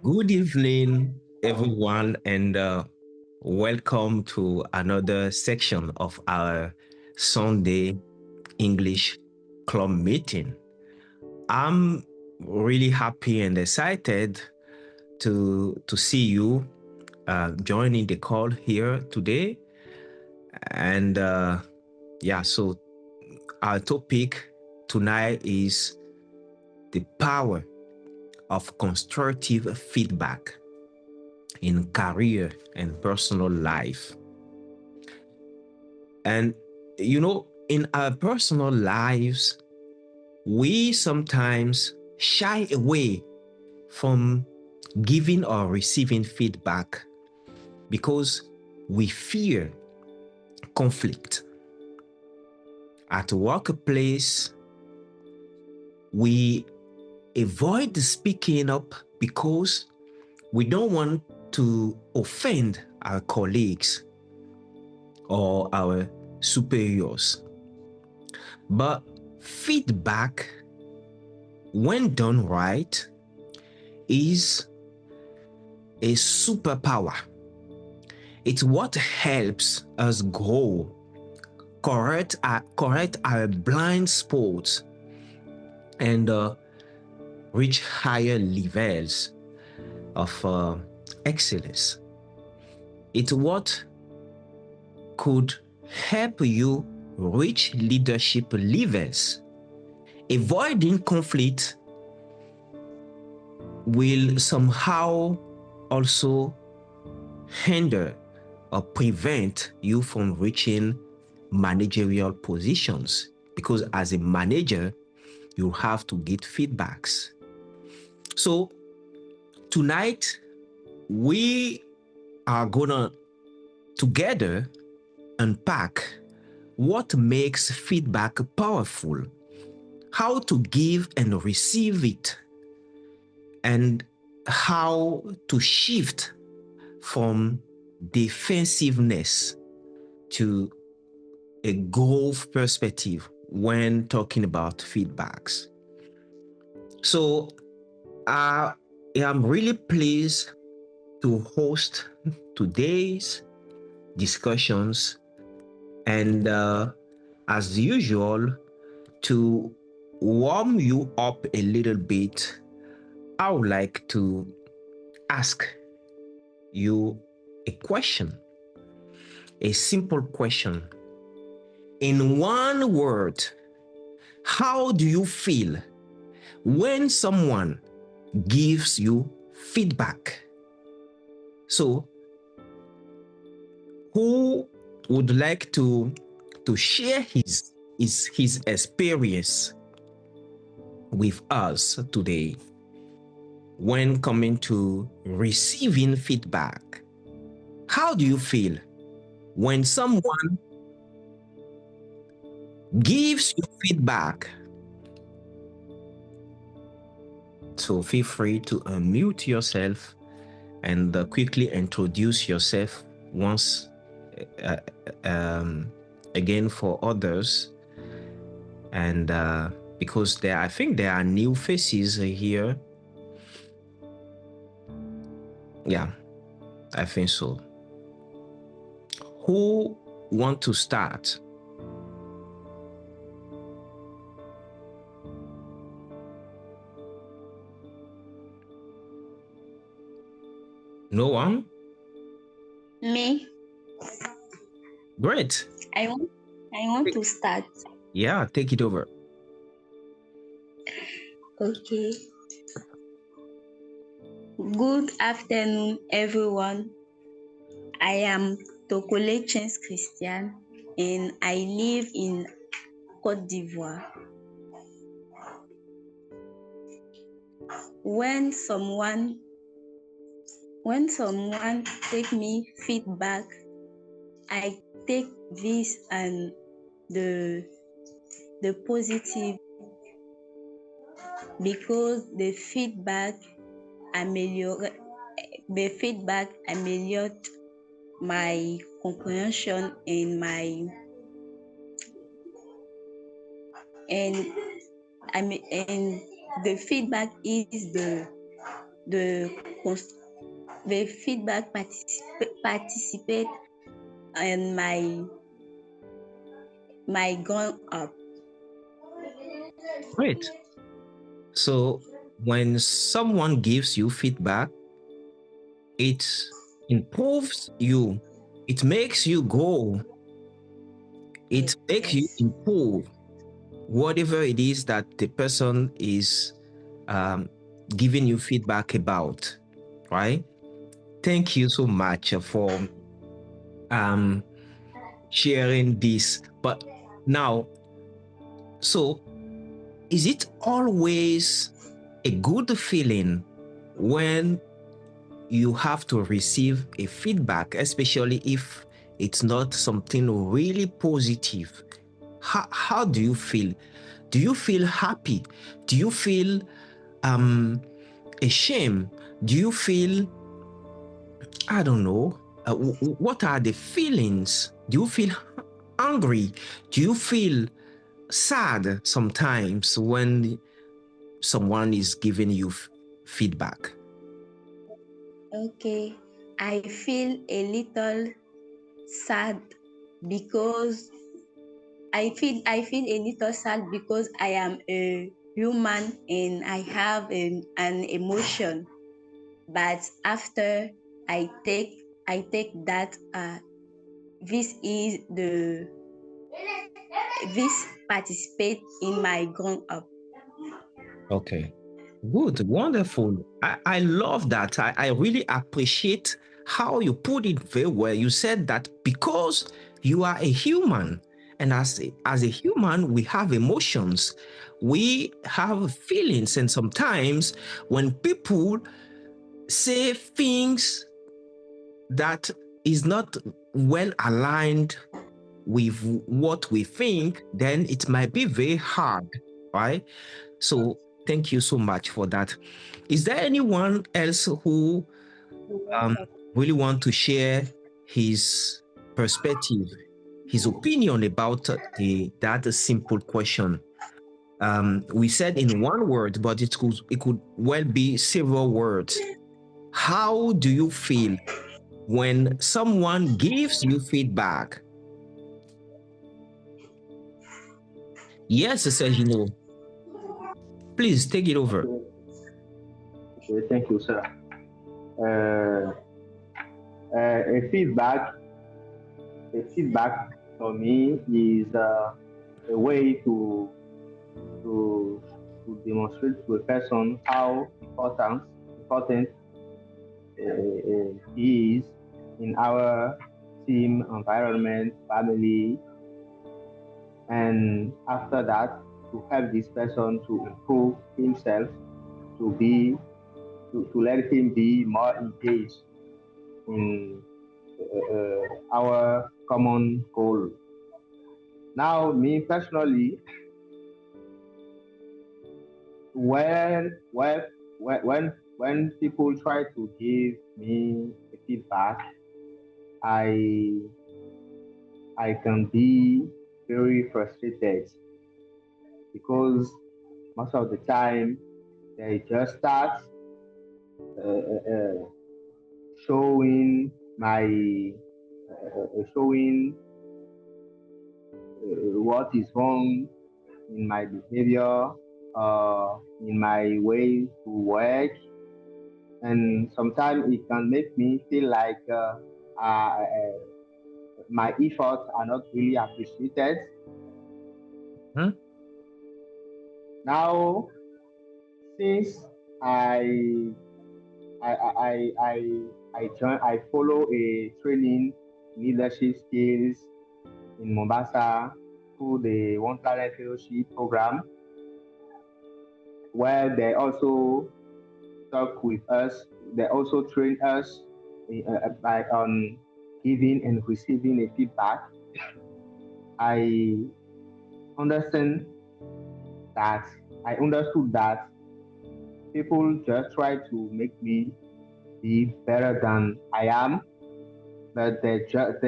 Good evening, everyone, and welcome to another section of our Sunday English Club meeting. I'm really happy and excited to see you joining the call here today. And so our topic tonight is the power of constructive feedback in career and personal life. And, in our personal lives, we sometimes shy away from giving or receiving feedback because we fear conflict. At the workplace, we avoid speaking up because we don't want to offend our colleagues or our superiors. But feedback, when done right, is a superpower. It's what helps us grow, correct our blind spots, and reach higher levels of excellence. It's what could help you reach leadership levels. Avoiding conflict will somehow also hinder or prevent you from reaching managerial positions, because as a manager, you have to get feedbacks. So tonight, we are gonna together unpack what makes feedback powerful, how to give and receive it, and how to shift from defensiveness to a growth perspective when talking about feedbacks. So I am really pleased to host today's discussions, and as usual, to warm you up a little bit, I would like to ask you a question, a simple question. In one word, how do you feel when someone gives you feedback? So, who would like to share his experience with us today when coming to receiving feedback? How do you feel when someone gives you feedback? So feel free to unmute yourself and quickly introduce yourself once uh, um, again for others. And because I think there are new faces here. Yeah, I think so. Who want to start? No one? Me, Great. I want to start. Yeah, take it over. Okay. Good afternoon, everyone. I am Tokole Chance Christian and I live in Côte d'Ivoire. When someone take me feedback, I take this and the positive, because the feedback ameliorate my comprehension and and the feedback is the the feedback participate in my growing up. Great. So when someone gives you feedback, it improves you. It makes you grow. It makes you Yes. improve whatever it is that the person is giving you feedback about, right? Thank you so much for um, sharing this. But now, so is it always a good feeling when you have to receive a feedback, especially if it's not something really positive? How do you feel? Do you feel happy? Do you feel ashamed? Do you feel, I don't know, what are the feelings? Do you feel angry? Do you feel sad sometimes when someone is giving you feedback? Okay. I feel a little sad because I feel a little sad because I am a human and I have an emotion. But after I take that this is the this participate in my growing up. Okay. Good, wonderful. I love that. I really appreciate how you put it very well. You said that because you are a human, and as a human, we have emotions, we have feelings, and sometimes when people say things that is not well aligned with what we think, then it might be very hard, right? So thank you so much for that. Is there anyone else who um, really want to share his perspective, his opinion about that simple question? We said in one word, but it could well be several words. How do you feel when someone gives you feedback? Yes, Sergino. Please take it over. Okay, okay, thank you, sir. Uh, a feedback for me is a way to demonstrate to a person how important he is in our team environment, family, and after that, to help this person to improve himself, to let him be more engaged in our common goal. Now, me personally, when people try to give me a feedback, I I can be very frustrated because most of the time they just start showing showing what is wrong in my behavior, in my way to work, and sometimes it can make me feel like my efforts are not really appreciated. Huh? Now, since I I I I I follow a training leadership skills in Mombasa through the One Talent Fellowship program, where they also talk with us. They also train us by on giving and receiving a feedback. I understand that I understood that people just try to make me be better than I am, but they just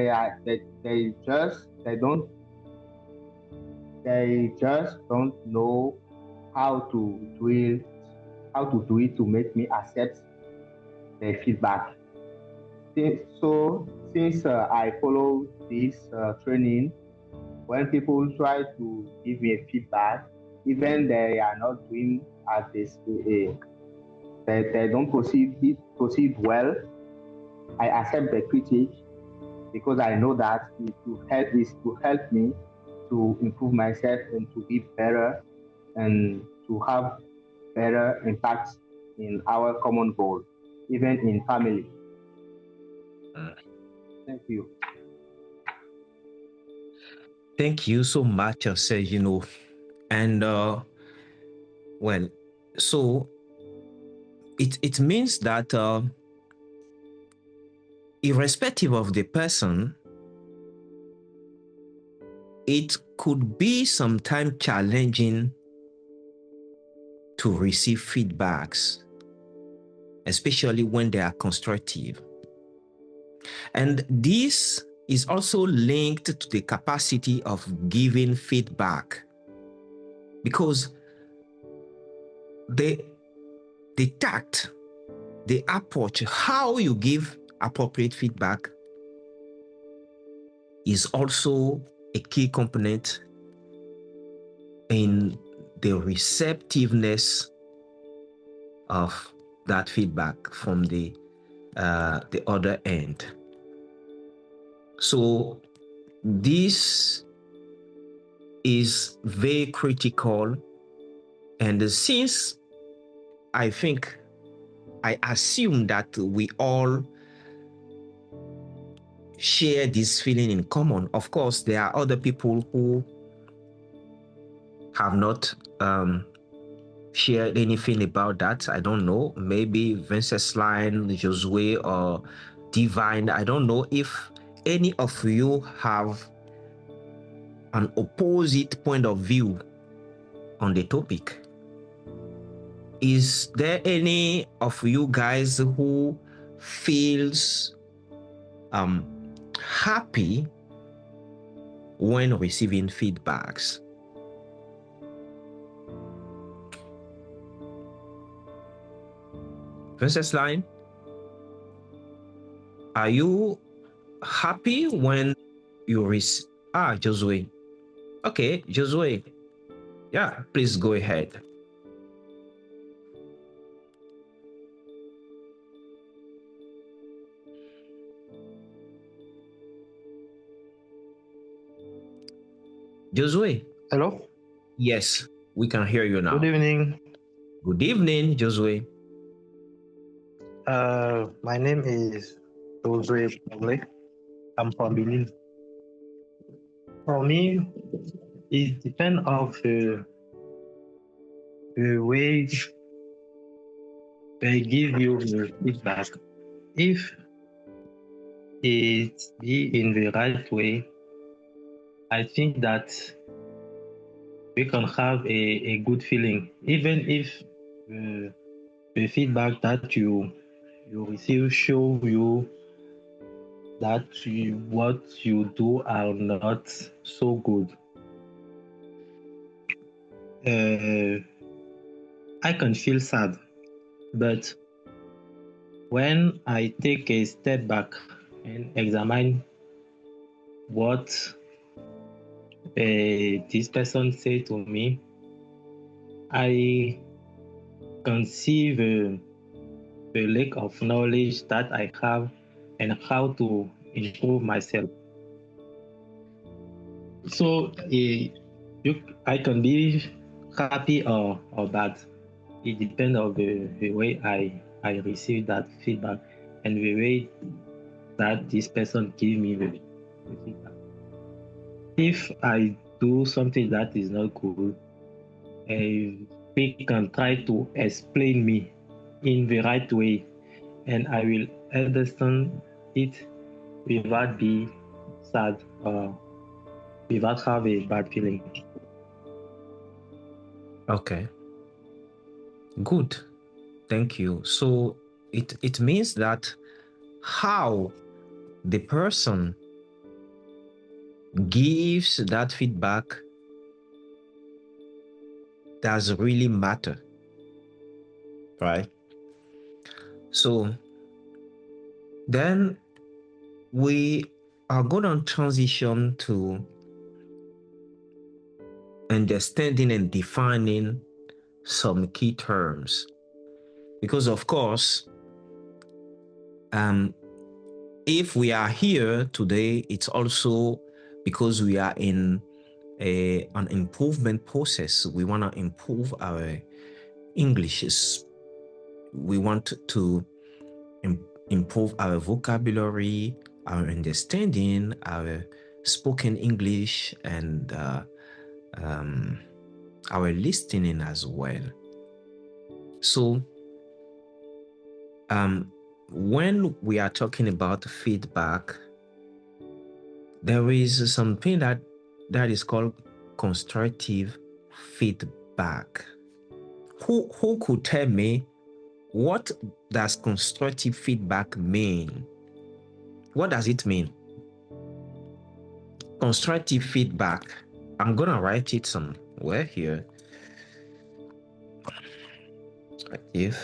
don't know how to do it how to do it to make me accept the feedback. Since I follow this training, when people try to give me a feedback, even they are not doing as they don't proceed well, I accept the critique because I know that it will help me to improve myself and to be better and to have better impact in our common goal, even in family. Thank you. Thank you so much, Serge, and well, so it means that irrespective of the person, it could be sometimes challenging to receive feedbacks, especially when they are constructive. And this is also linked to the capacity of giving feedback, because the tact, the approach, how you give appropriate feedback is also a key component in the receptiveness of that feedback from the other end. So this is very critical, and since I assume that we all share this feeling in common. Of course, there are other people who have not shared anything about that. I don't know, maybe Vencesline, Josue, or Divine. I don't know if any of you have an opposite point of view on the topic. Is there any of you guys who feels happy when receiving feedbacks? Vencesline, are you happy when you receive? Josue. Okay, Josue. Yeah, please go ahead. Josue. Hello? Yes, we can hear you now. Good evening. Good evening, Josue. My name is Josue Pole. I'm from Benin. For me, it depends of the way they give you the feedback. If it be in the right way, I think that we can have a good feeling, even if the feedback that you receive show you that what you do are not so good. I can feel sad, but when I take a step back and examine what this person said to me, I can see the lack of knowledge that I have and how to improve myself. So I can be happy or bad. It depends on the way I receive that feedback and the way that this person give me the feedback. If I do something that is not good, we can try to explain me in the right way, and I will understand it without be sad or without have a bad feeling. Okay. Good. Thank you. So it means that how the person gives that feedback does really matter. right? So then we are going to transition to understanding and defining some key terms, because of course, if we are here today, it's also because we are in an improvement process. We want to improve our English. We want to improve our vocabulary, our understanding, our spoken English, and our listening as well. So when we are talking about feedback, there is something that is called constructive feedback. Who could tell me, what does constructive feedback mean? What does it mean? Constructive feedback. I'm gonna write it somewhere here. Constructive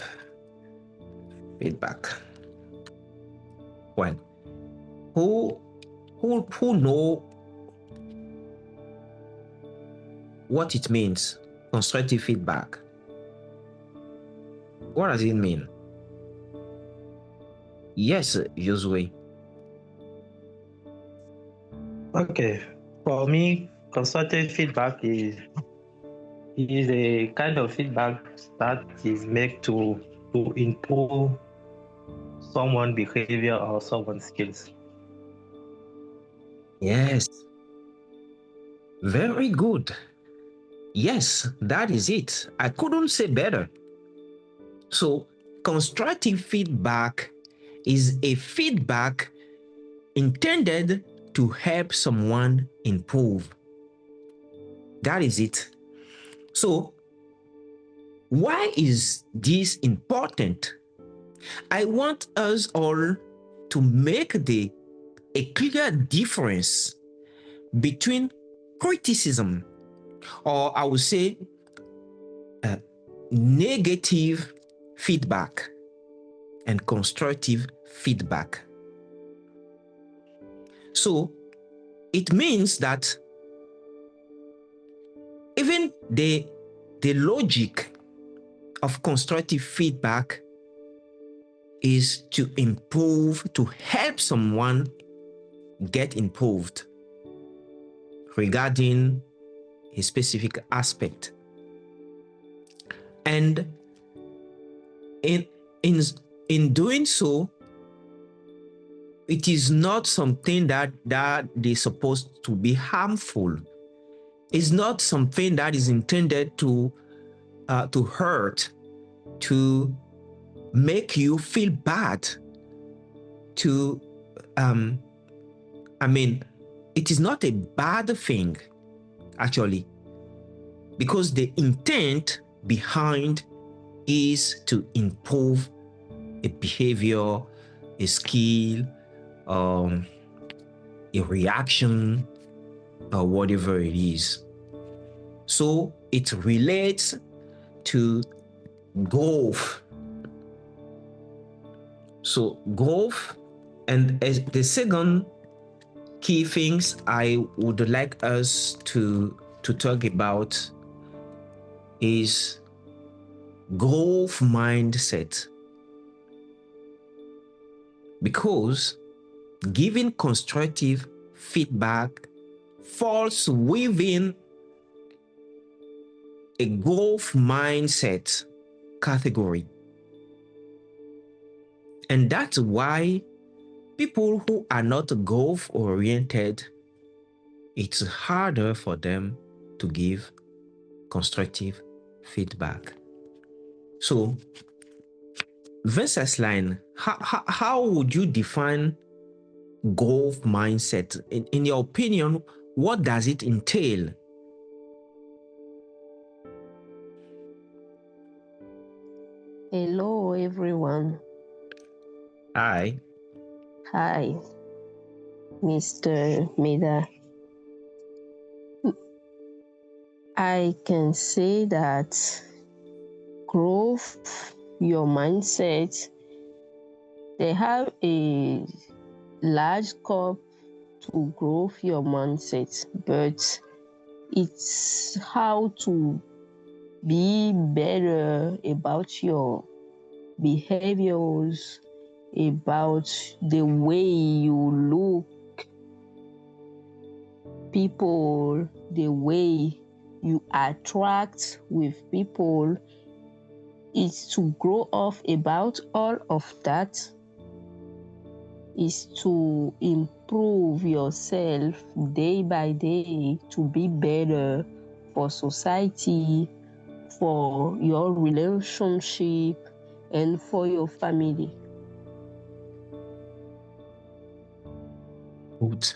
feedback. Well, who know what it means? Constructive feedback. What does it mean? Yes, Josue. Okay, for me, constructive feedback is a kind of feedback that is made to improve someone's behavior or someone's skills. Yes. Very good. Yes, that is it. I couldn't say better. So, constructive feedback is a feedback intended to help someone improve. That is it. So, why is this important? I want us all to make a clear difference between criticism, or I would say negative feedback, and constructive feedback. So it means that even the logic of constructive feedback is to improve, to help someone get improved regarding a specific aspect. And in doing so, it is not something that is supposed to be harmful. It's not something that is intended to hurt, to make you feel bad, to it is not a bad thing, actually, because the intent behind is to improve a behavior, a skill, a reaction, or whatever it is. So it relates to growth. So growth, and as the second key things I would like us to talk about is growth mindset. Because giving constructive feedback falls within a growth mindset category. And that's why people who are not growth oriented, it's harder for them to give constructive feedback. So, Vencesline, how would you define growth mindset? In your opinion, what does it entail? Hello, everyone. Hi. Hi, Mr. Medard. I can say that growth your mindset. They have a large scope to grow your mindset, but it's how to be better about your behaviors, about the way you look people, the way you attract with people. Is to grow up about all of that, is to improve yourself day by day to be better for society, for your relationship, and for your family. Good.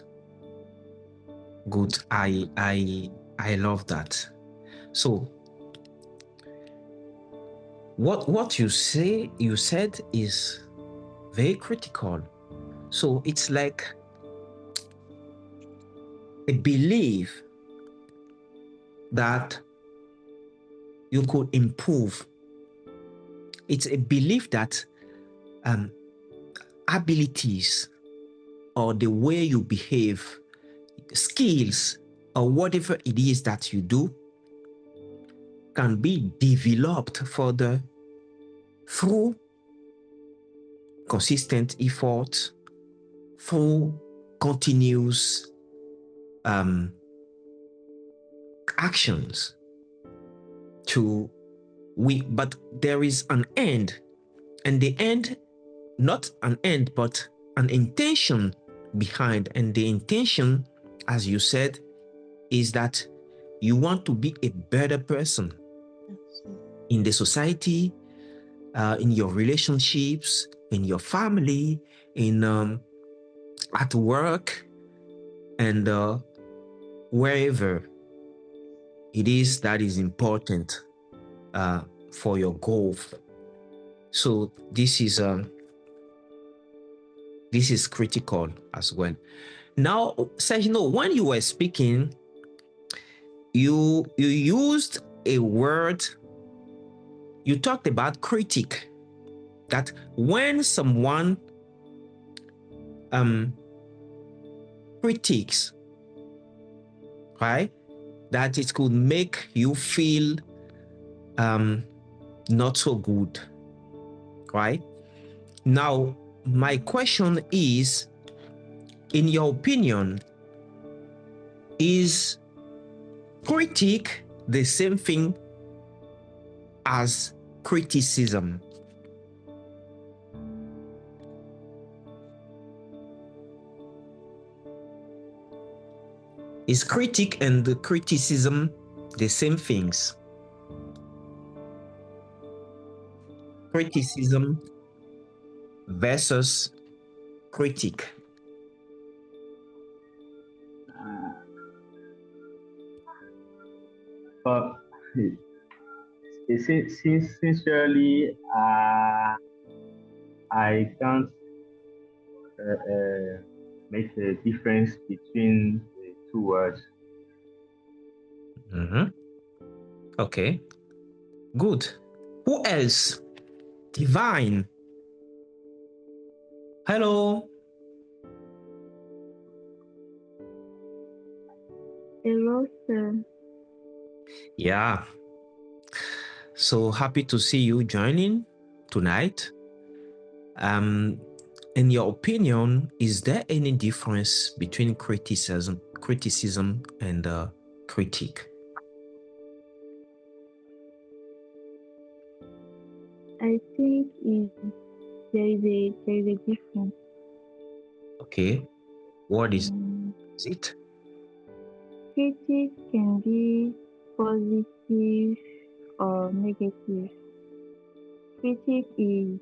I love that. So what you said is very critical. So it's like a belief that you could improve. It's a belief that abilities or the way you behave, skills, or whatever it is that you do can be developed further through consistent effort, through continuous actions but there is an end, and the end, not an end, but an intention behind. And the intention, as you said, is that you want to be a better person in the society, in your relationships, in your family, in at work, and wherever it is that is important for your goal. So this is critical as well. Now, Sergio, when you were speaking, you used a word. You talked about critic. That when someone critiques, right, that it could make you feel not so good, right? Now, my question is, in your opinion, is critique the same thing as criticism? Is critique and the criticism the same things? Criticism versus critique. But sincerely, I can't make a difference between the two words. Okay, good. Who else? Divine. Hello. Hello, sir. Yeah. So happy to see you joining tonight. In your opinion, is there any difference between criticism and critique? I think there is a difference. Okay. What is it? Critique can be positive or negative. Critique is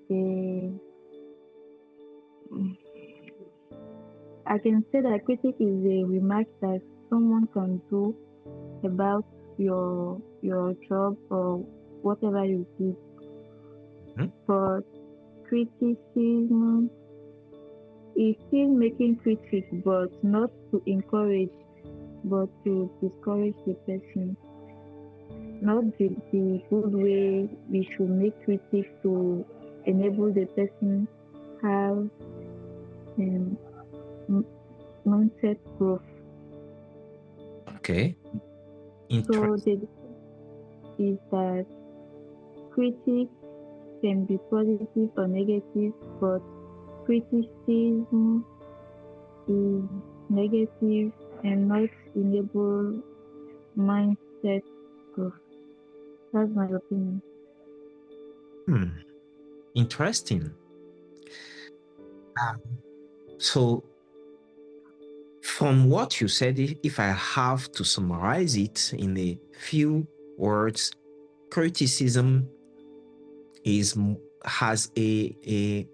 I can say that critique is a remark that someone can do about your job or whatever you did. But criticism is still making critique, but not to encourage, but to discourage the person. not the good way we should make critics to enable the person have mindset growth. Okay. So the difference is that critics can be positive or negative, but criticism is negative and not enable mindset growth. That's my opinion. Interesting. So, from what you said, if I have to summarize it in a few words, criticism has a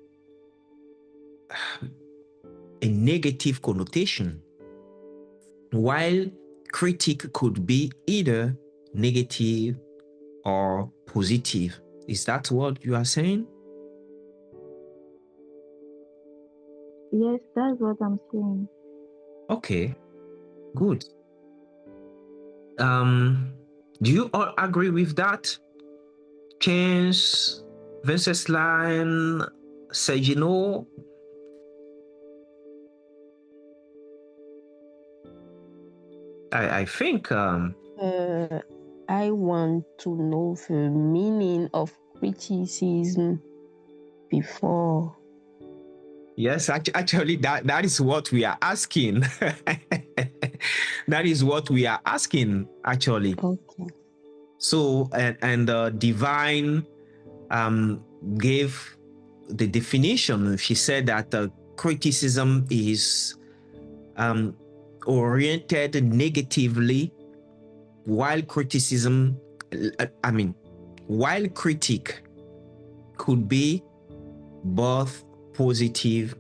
negative connotation, while critique could be either negative or positive. Is that what you are saying? Yes, that's what I'm saying. Okay, good. Do you all agree with that? James, Vencesline, Segino? I think I want to know the meaning of criticism before. yes, actually that is what we are asking. That is what we are asking, actually. Okay. So and Divine gave the definition. She said that criticism is oriented negatively, while while critique could be both positive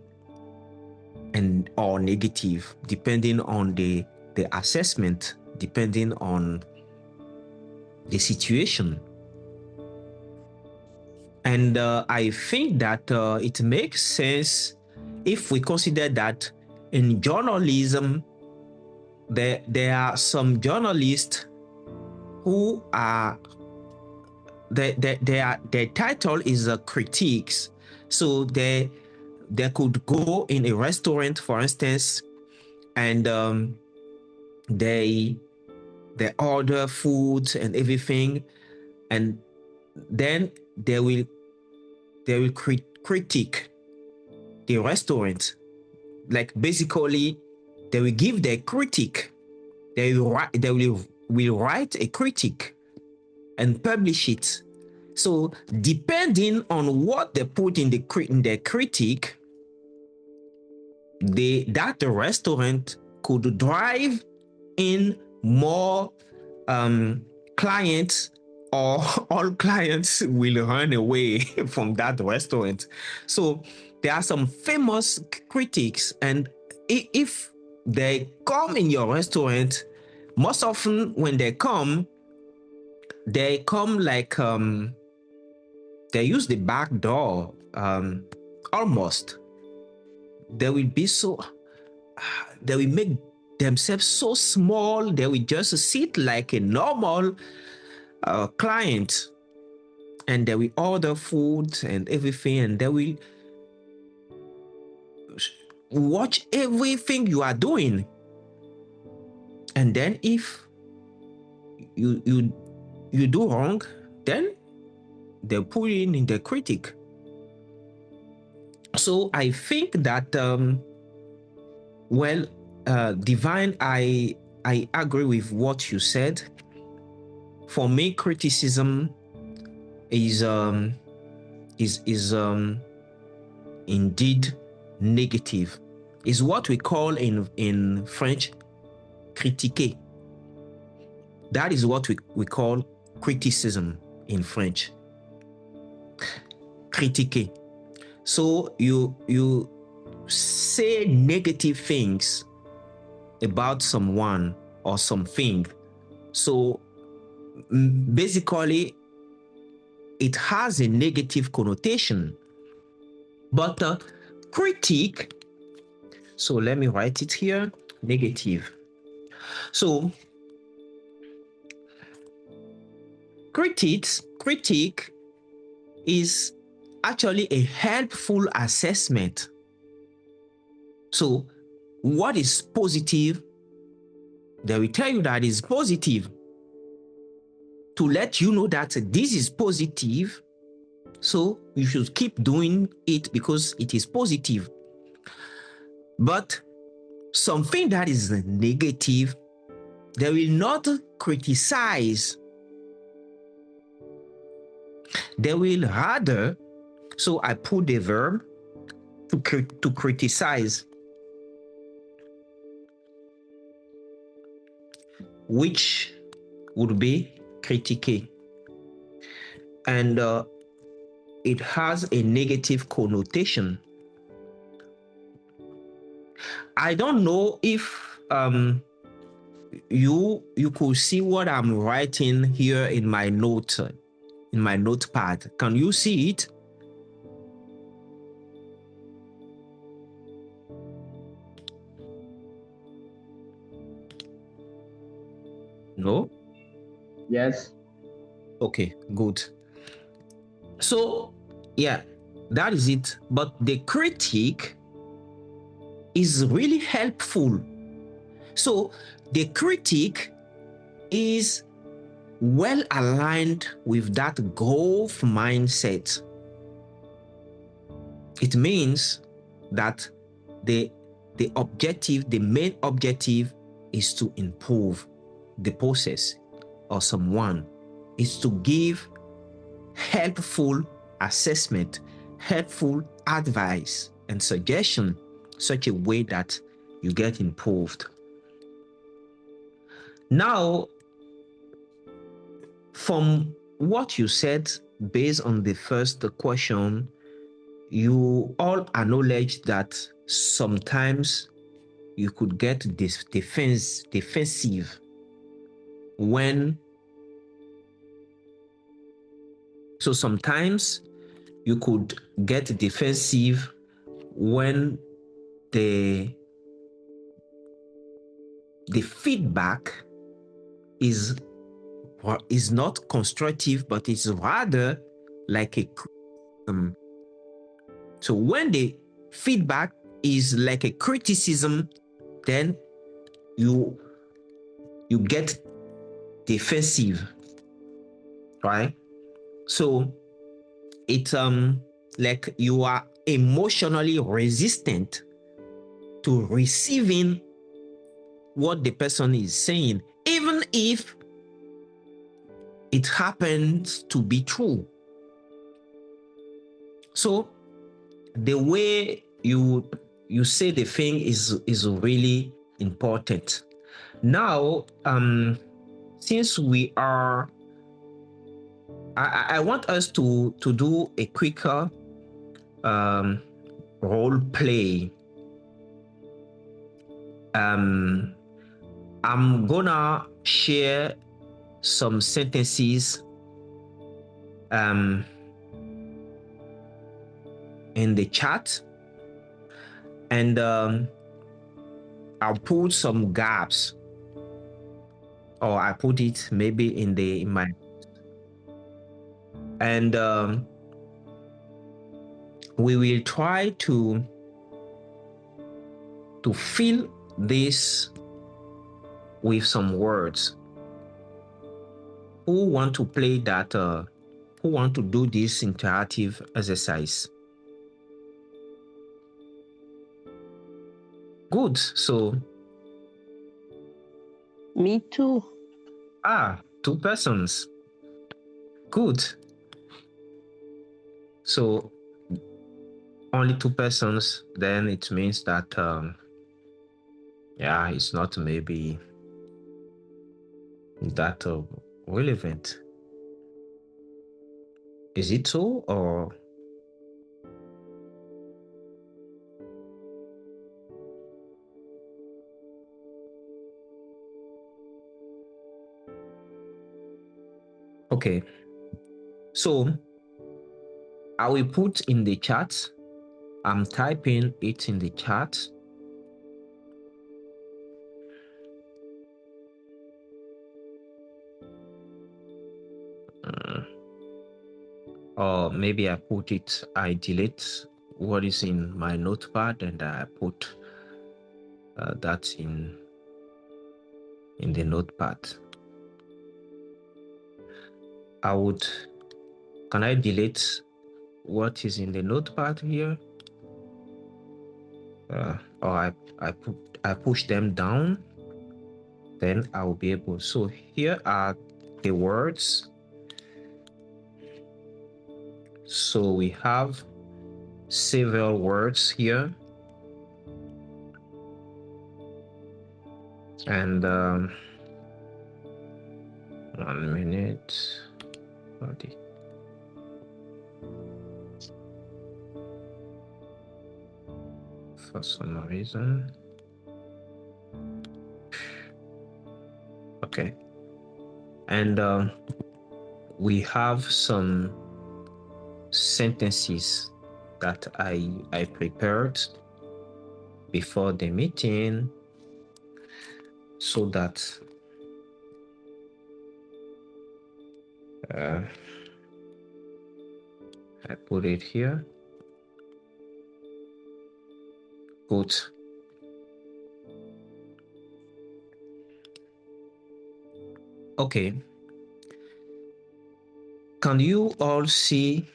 and or negative, depending on the assessment, depending on the situation. And I think that it makes sense if we consider that in journalism, there are some journalists who are their title is critiques. So they could go in a restaurant, for instance, and they order food and everything, and then they will critique the restaurant. Like basically, they will give their critique. They will write a critique and publish it. So depending on what they put in their critique, that restaurant could drive in more clients, or all clients will run away from that restaurant. So there are some famous critics, and if they come in your restaurant, most often when they come like they use the back door, almost. They will make themselves so small. They will just sit like a normal client, and they will order food and everything, and they will watch everything you are doing. And then if you do wrong, then they put it in the critic. So I think that Divine, I agree with what you said. For me, criticism is indeed negative. Is what we call in French critiquer. That is what we call criticism in French. Critiquer. So you say negative things about someone or something. So basically, it has a negative connotation. But critique, so let me write it here, negative. So critique is actually a helpful assessment. So what is positive, they will tell you that is positive to let you know that this is positive, so you should keep doing it because it is positive. But something that is negative, they will not criticize. They will rather, so I put the verb to criticize, which would be critiquer. And it has a negative connotation. I don't know if you could see what I'm writing here in my notepad. Can you see it? No? Yes. Okay, good. So, yeah, that is it. But the critique is really helpful. So, the critique is well aligned with that growth mindset. It means that the main objective is to improve the process or someone, is to give helpful assessment, helpful advice and suggestion, such a way that you get improved. Now, from what you said, based on the first question, you all acknowledge that sometimes you could get this defensive when, so sometimes you could get defensive when the feedback is not constructive, but it's rather like a so when the feedback is like a criticism, then you get defensive, right? So it's like you are emotionally resistant to receiving what the person is saying, even if it happens to be true. So the way you say the thing is really important. Now, since we are, I want us to do a quicker role play. I'm gonna share some sentences in the chat, and I'll put some gaps, or I put it maybe in my, and we will try to fill this with some words. Who want to play that? Who want to do this interactive exercise? Good. So Me too. 2 persons. Good. So only 2 persons, then it means that yeah, it's not maybe that relevant. Is it so, or okay? So I will put in the chat. I'm typing it in the chat. Or maybe I delete what is in my notepad and I put that in the notepad. Can I delete what is in the notepad here? Or I push them down, then I will be able. So here are the words. So we have several words here, and 1 minute. For some reason. Okay. And we have some sentences that I prepared before the meeting so that I put it here. Good. Okay. Can you all see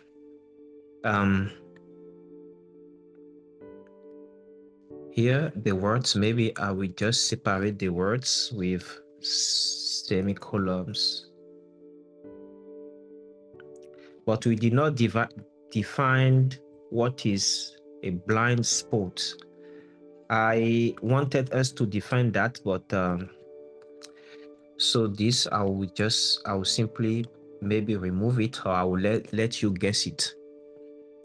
here the words? Maybe I will just separate the words with semicolons. But we did not define what is a blind spot. I wanted us to define that, but so this I will simply maybe remove it, or I will let you guess it.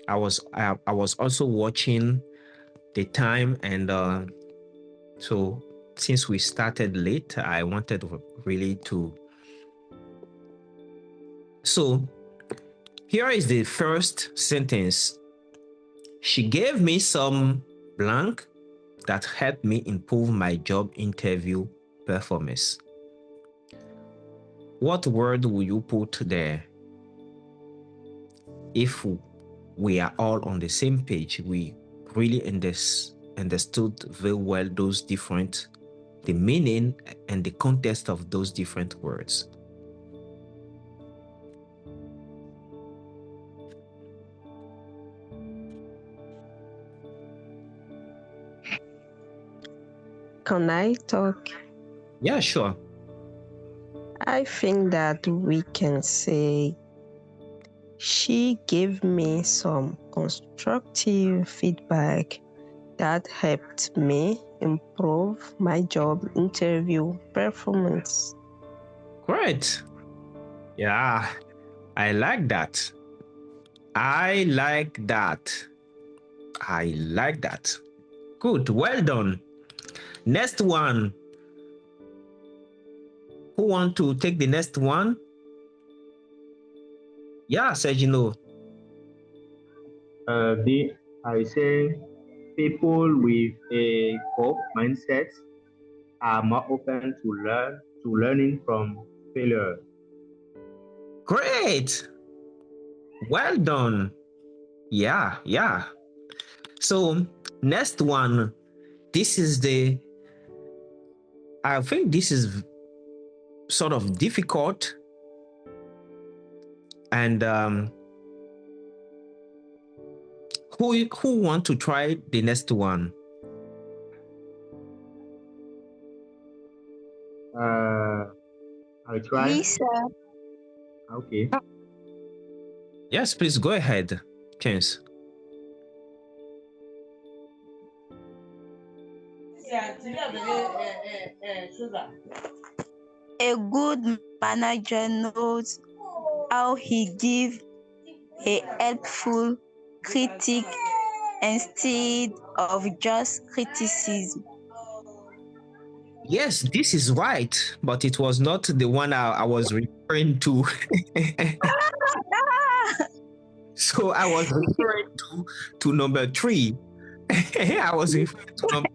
I was also watching the time, and so since we started late, I wanted really to. So here is the first sentence. She gave me some blank that helped me improve my job interview performance. What word will you put there? If we are all on the same page, we really understood very well the meaning and the context of those different words. Can I talk? Yeah, sure. I think that we can say she gave me some constructive feedback that helped me improve my job interview performance. Great. Yeah, I like that. I like that. Good, well done. Next one. Who want to take the next one? Yeah, Sergino. I say people with a growth mindset are more open to learning from failure. Great. Well done. Yeah. So next one. I think this is sort of difficult, and who want to try the next one? I'll try. Lisa. Okay. Yes, please go ahead, Chance. A good manager knows how he gives a helpful critique instead of just criticism. Yes, this is right, but it was not the one I was referring to. So I was referring to number 3. I was referring to number.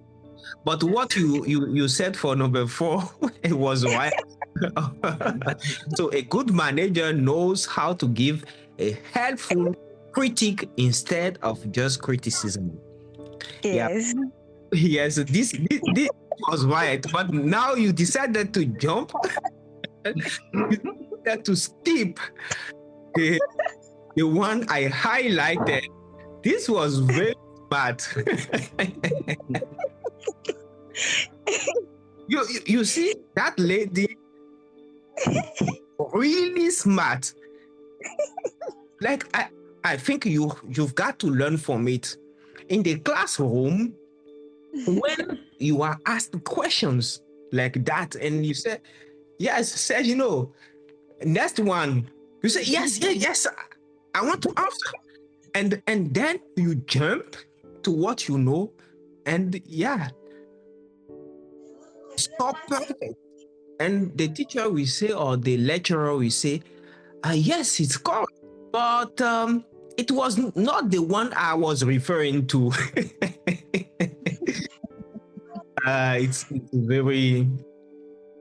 But what you said for number 4, it was right. So a good manager knows how to give a helpful critic instead of just criticism. Yes. Yeah. Yes, this was right, but now you decided to jump, you decided to skip the, the one I highlighted. This was very smart. you see, that lady really smart. Like I think you've got to learn from it. In the classroom, when you are asked questions like that, and you say, yes, says, next one, you say, yes, I want to answer. And then you jump to what you know, and stop perfect. And the teacher will say, or the lecturer will say, yes, it's correct, but it was not the one I was referring to. It's very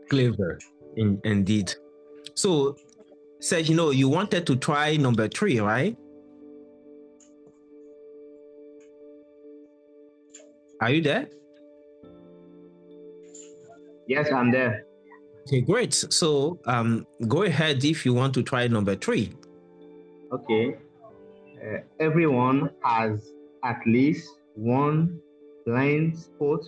clever, indeed. So, Serge, you wanted to try number 3, right? Are you there? Yes, I'm there. Okay, great. So, go ahead if you want to try number 3. Okay. Everyone has at least one blind spot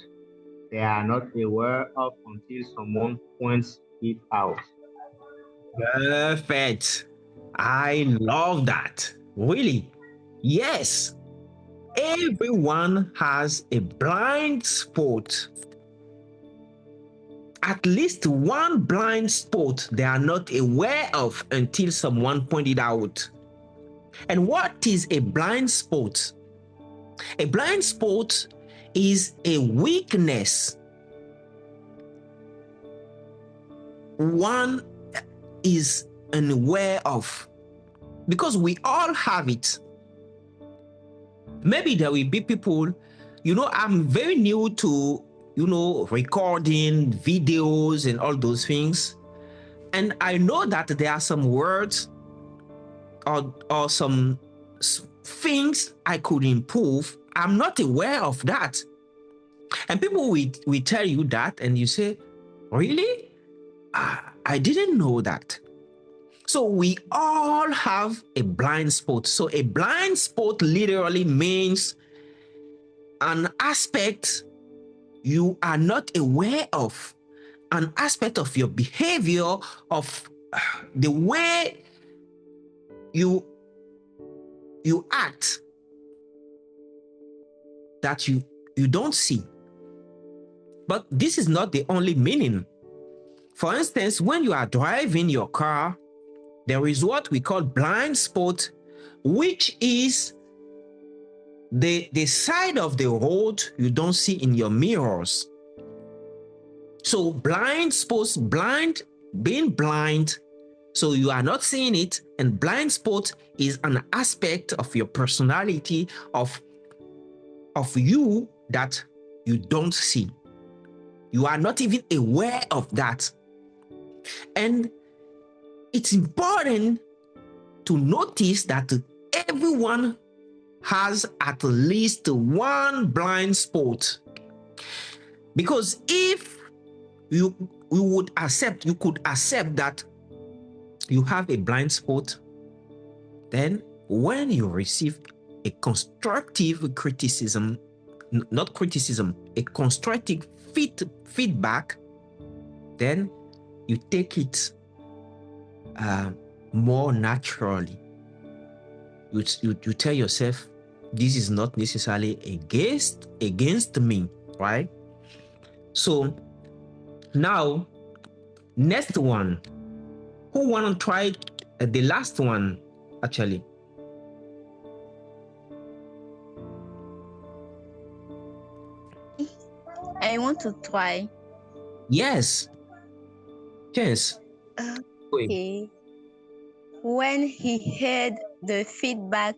they are not aware of until someone points it out. Perfect. I love that. Really? Yes. Everyone has a blind spot. At least one blind spot they are not aware of until someone pointed out. And what is a blind spot? A blind spot is a weakness one is unaware of, because we all have it. Maybe there will be people, I'm very new to, recording videos and all those things. And I know that there are some words or some things I could improve. I'm not aware of that. And people will tell you that, and you say, really? I didn't know that. So we all have a blind spot. So a blind spot literally means an aspect you are not aware of, an aspect of your behavior, of the way you act that you don't see. But this is not the only meaning. For instance, when you are driving your car, there is what we call blind spot, which is the side of the road you don't see in your mirrors. So blind spots, being blind, so you are not seeing it, and blind spot is an aspect of your personality, of you that you don't see. You are not even aware of that. And it's important to notice that everyone has at least one blind spot. Because if you could accept that you have a blind spot, then when you receive a constructive criticism, not criticism, a constructive feedback, then you take it more naturally. You tell yourself, this is not necessarily against me, right? So now, next one. Who want to try the last one, actually? I want to try. Yes. Yes. Okay. When he heard the feedback,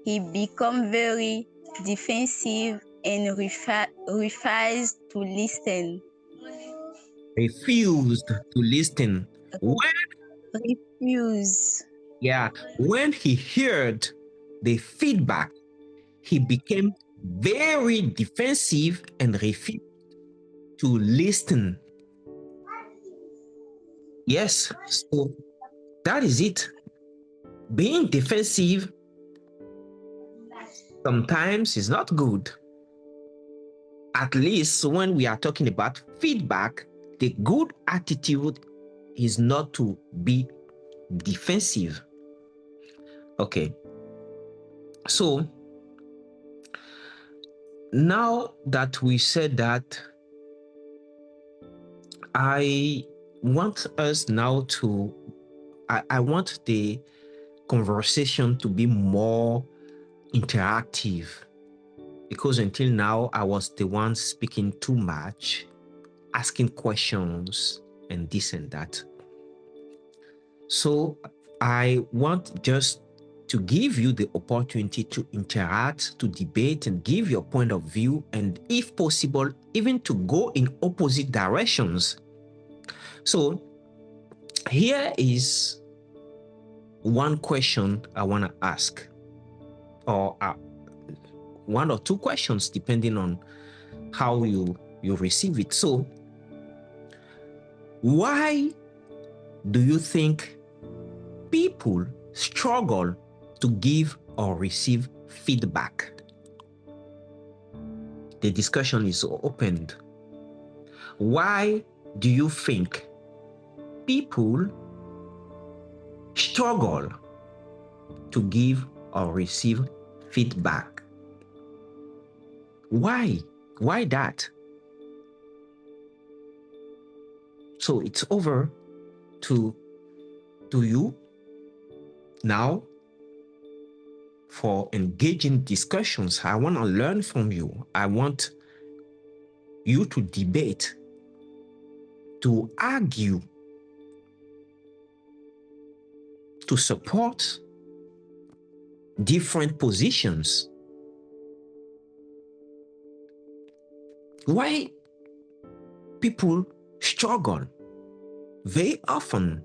he became very defensive and refused to listen. Refused to listen. When? Refuse. Yeah, when he heard the feedback, he became very defensive and refused to listen. Yes, so that is it. Being defensive sometimes is not good. At least when we are talking about feedback, the good attitude is not to be defensive. Okay. So now that we said that, I want us now to, I want the conversation to be more interactive, because until now I was the one speaking too much, asking questions and this and that. So I want just to give you the opportunity to interact, to debate, and give your point of view, and if possible, even to go in opposite directions. So here is one question I want to ask, or one or two questions depending on how you receive it. So why do you think people struggle to give or receive feedback? The discussion is opened. Why do you think people struggle to give or receive feedback? Why? Why that? So it's over to you now for engaging discussions. I want to learn from you. I want you to debate, to argue, to support different positions. Why people struggle very often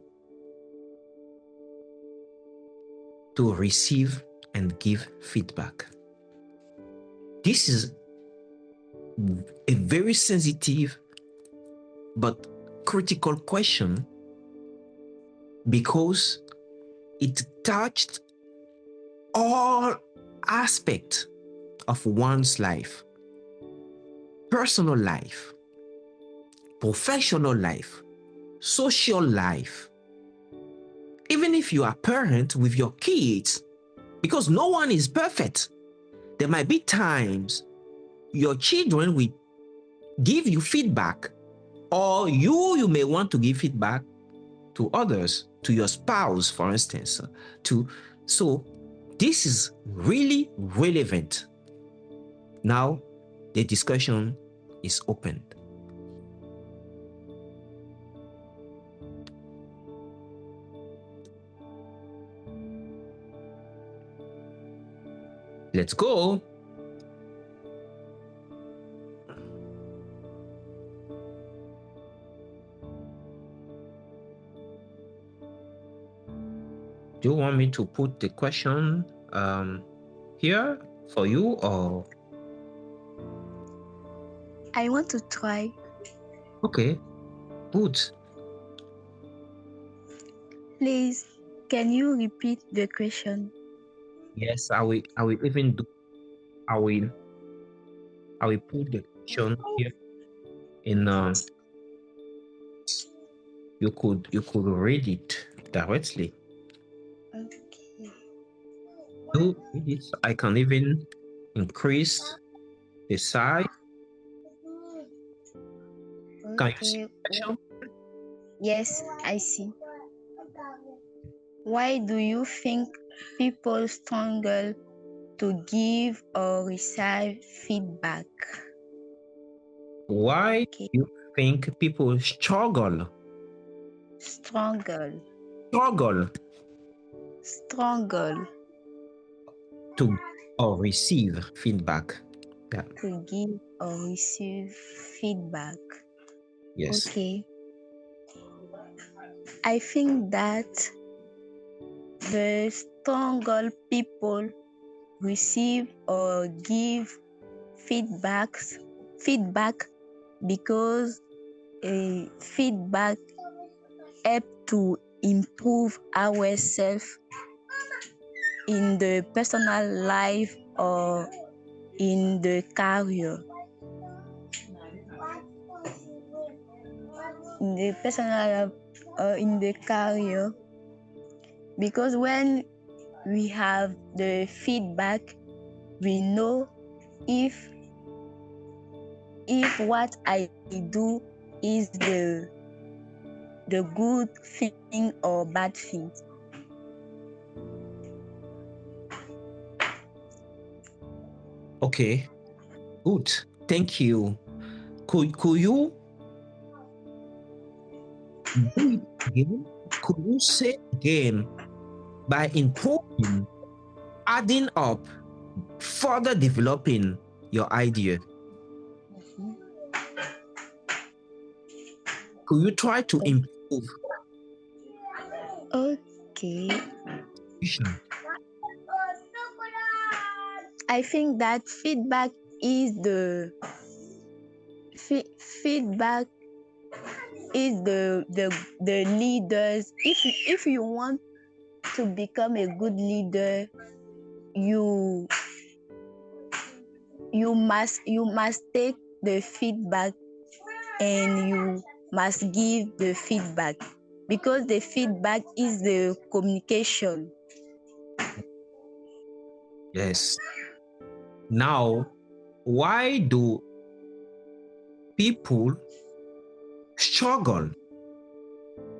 to receive and give feedback? This is a very sensitive but critical question, because it touched all aspects of one's life: personal life, professional life, social life. Even if you are a parent with your kids, because no one is perfect, there might be times your children will give you feedback, or you may want to give feedback to others, to your spouse, for instance. So this is really relevant. Now the discussion is opened. Let's go. Do you want me to put the question here for you, or? I want to try. Okay, good. Please, can you repeat the question? Yes, I will even do. I will put the question here in you could read it directly. Okay. Do it. I can even increase the size. Can you see the question? Yes, I see. Why do you think people struggle to give or receive feedback? Why do you think people struggle to or receive feedback? Yeah. To give or receive feedback. Yes. Okay. I think that the stronger people receive or give feedback because feedback help to improve ourselves in the personal life or in the career. In the personal or in the career, because when we have the feedback, we know if what I do is the good thing or bad thing. Okay, good. Thank you. Could you do it again? Could you say again by improving, adding up, further developing your idea? Could you try to improve? Okay. I think that feedback is the leaders. If you want to become a good leader, you must take the feedback and you must give the feedback, because the feedback is the communication. Yes. Now, why do people struggle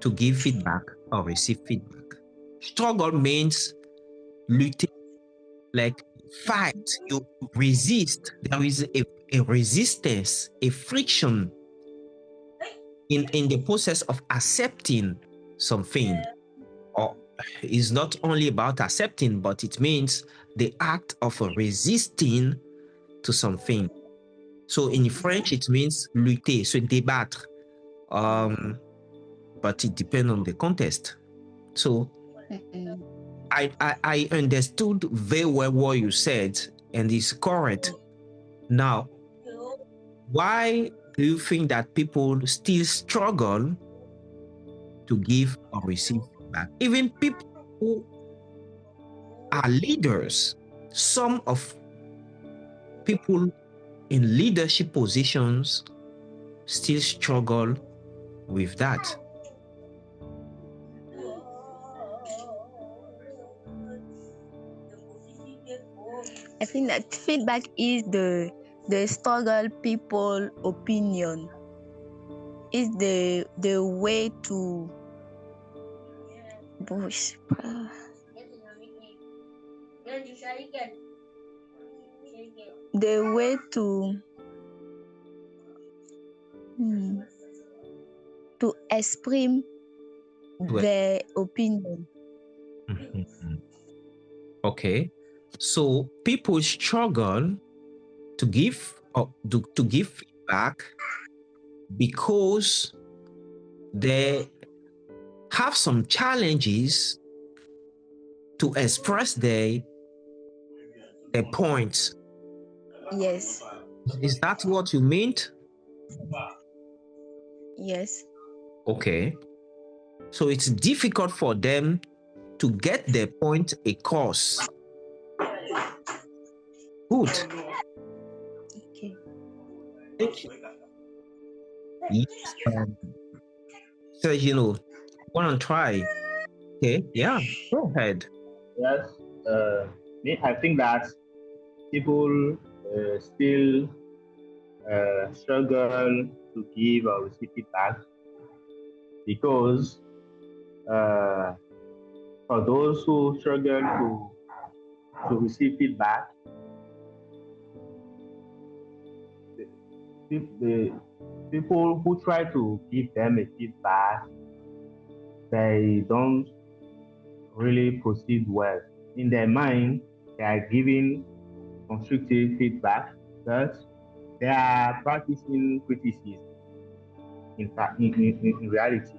to give feedback or receive feedback? Struggle means lutter, like fight, you resist. There is a resistance, a friction in the process of accepting something. Or it's not only about accepting, but it means the act of resisting to something. So in French, it means lutter, se débattre. But it depends on the context. So I understood very well what you said, and it's correct. Now, why do you think that people still struggle to give or receive feedback? Even people who are leaders, some of people in leadership positions still struggle with that. I think that feedback is the struggle people opinion, is the way to to express their opinion. Okay, so people struggle to give feedback because they have some challenges to express their points. Yes. Is that what you meant? Yes. Okay. So it's difficult for them to get their point across. Good. Okay. Thank you. Yes. So, want to try. Okay. Yeah. Go ahead. Yes. I think that people still struggle to give or receive feedback because for those who struggle to receive feedback, the people who try to give them a feedback, they don't really proceed well. In their mind, they are giving constructive feedback, but they are practicing criticism in reality,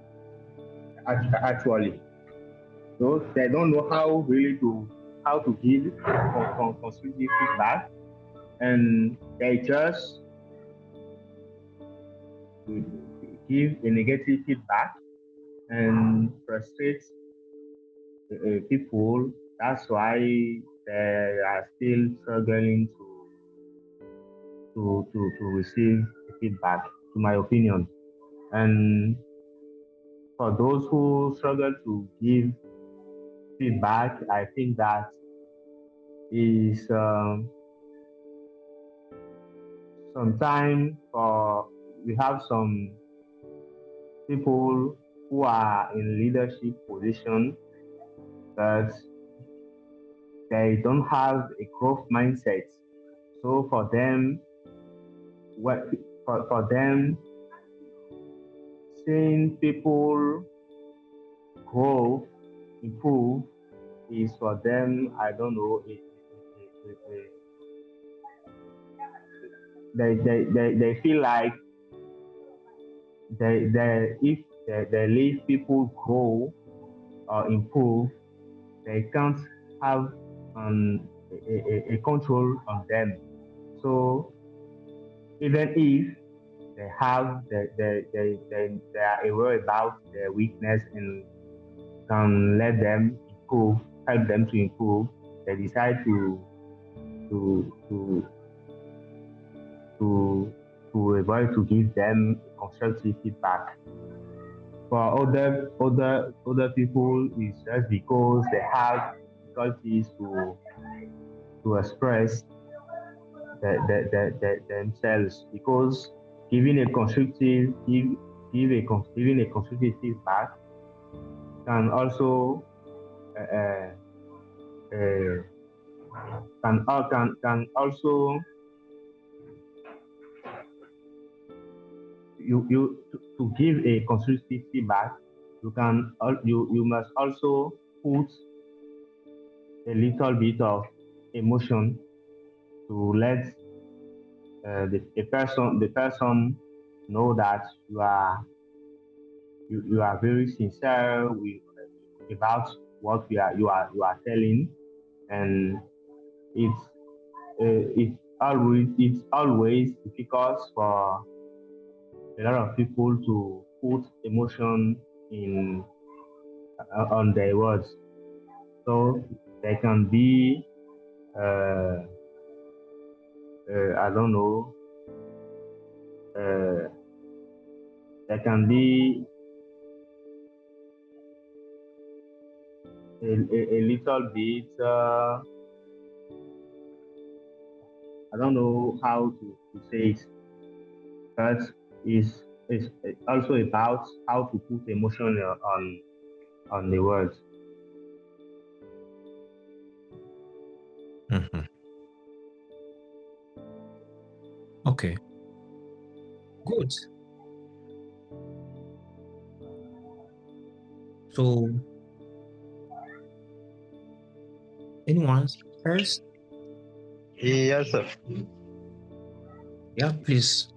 actually. So they don't know how to give constructive feedback, and they just give a negative feedback and frustrate people. That's why they are still struggling to receive feedback, to my opinion. And for those who struggle to give feedback, I think that is sometimes for we have some people who are in leadership position, but they don't have a growth mindset. So for them, for them, seeing people grow, improve is for them, I don't know, they feel like if they leave people grow or improve, they can't have a control on them. So even if they are aware about their weakness and can let them improve, help them to improve, they decide to avoid to give them constructive feedback. For other people, it's just because they have difficulties to express themselves. Because giving a constructive giving a constructive feedback can also can also to give a constructive feedback, you must also put a little bit of emotion to let the person know that you are very sincere about what you are telling, and it's always difficult for a lot of people to put emotion in on their words. So they can be I don't know, they can be a little bit I don't know how to say it, but it's also about how to put emotion on the words. Mm-hmm. Okay. Good. So, anyone first? Yes, sir. Yeah, please.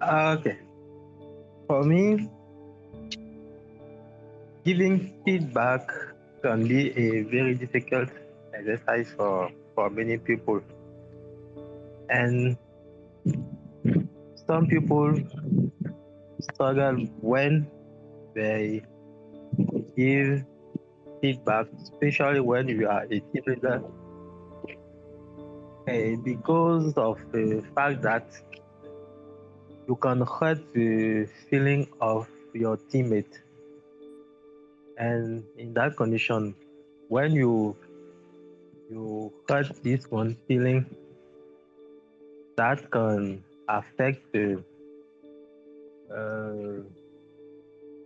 Okay. For me, giving feedback can be a very difficult exercise for many people. And some people struggle when they give feedback, especially when you are a team leader, because of the fact that you can hurt the feeling of your teammate. And in that condition, when you hurt this one feeling, that can affect uh,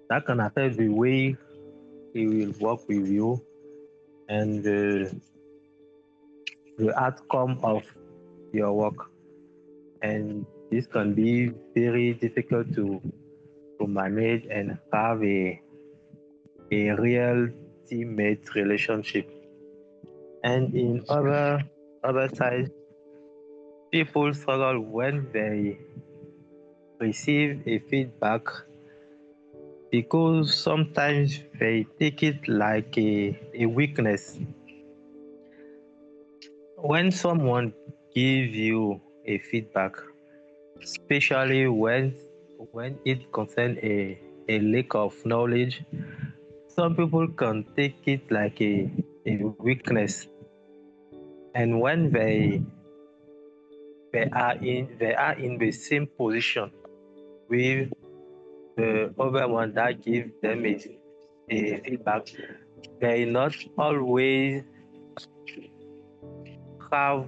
the way he will work with you and the outcome of your work. And this can be very difficult to manage and have a real teammate relationship. And in other sides, people struggle when they receive a feedback because sometimes they take it like a weakness. When someone gives you a feedback, especially when it concerns a lack of knowledge, some people can take it like a weakness. And when they are in the same position with the other one that gives them a feedback, they not always have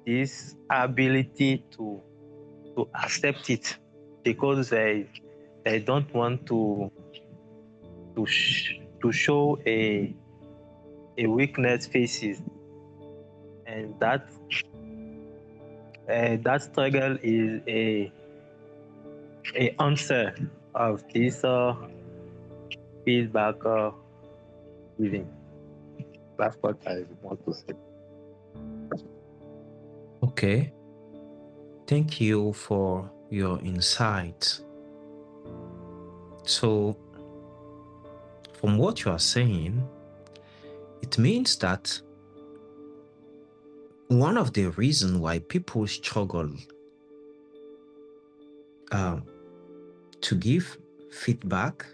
this ability to accept it because they don't want to show a weakness faces, and that struggle is a answer of this feedback giving. That's what I want to say. Okay. Thank you for your insight. So, from what you are saying, it means that one of the reasons why people struggle to give feedback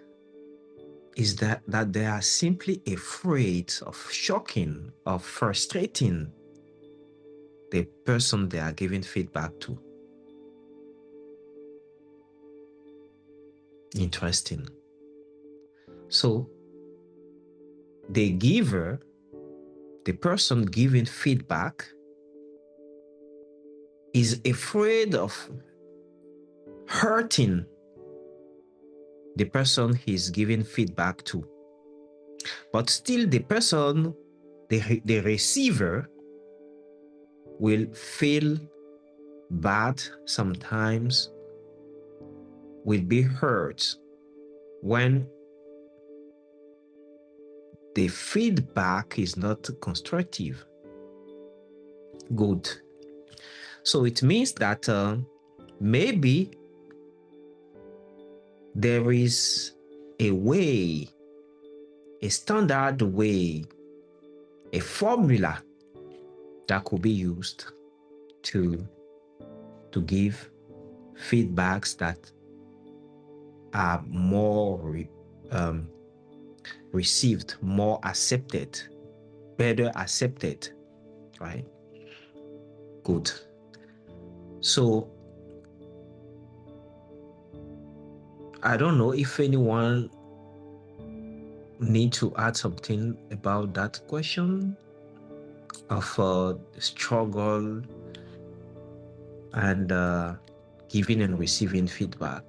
is that they are simply afraid of shocking or frustrating the person they are giving feedback to. Interesting. So, the giver, the person giving feedback, is afraid of hurting the person he's giving feedback to. But still, the person, the receiver, will feel bad sometimes, will be hurt when the feedback is not constructive. Good. So it means that maybe there is a way, a standard way, a formula that could be used to give feedbacks that are more received, more accepted, better accepted, right? Good. So I don't know if anyone need to add something about that question of struggle and giving and receiving feedback.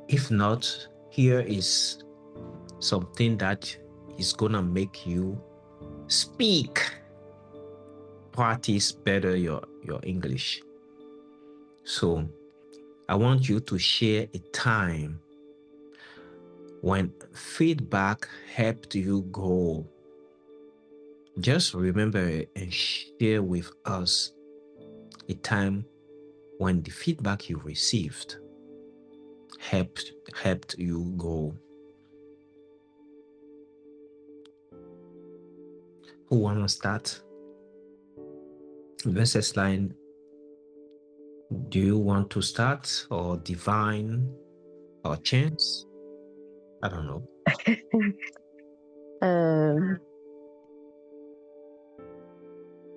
If not, here is something that is gonna make you speak, practice better your English. So I want you to share a time when feedback helped you grow. Just remember and share with us a time when the feedback you received helped you grow. Who wanna start? Versus line. Do you want to start, or Divine, or Chance? I don't know.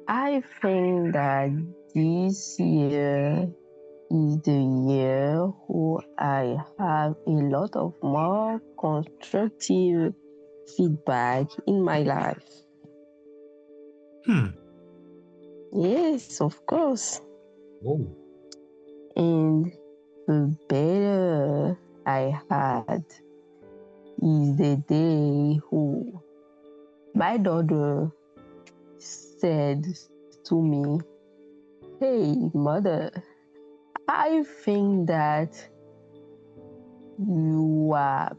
I think that this year is the year who I have a lot of more constructive feedback in my life. Yes, of course. Oh. And the better I had is the day who my daughter said to me, "Hey, mother, I think that you are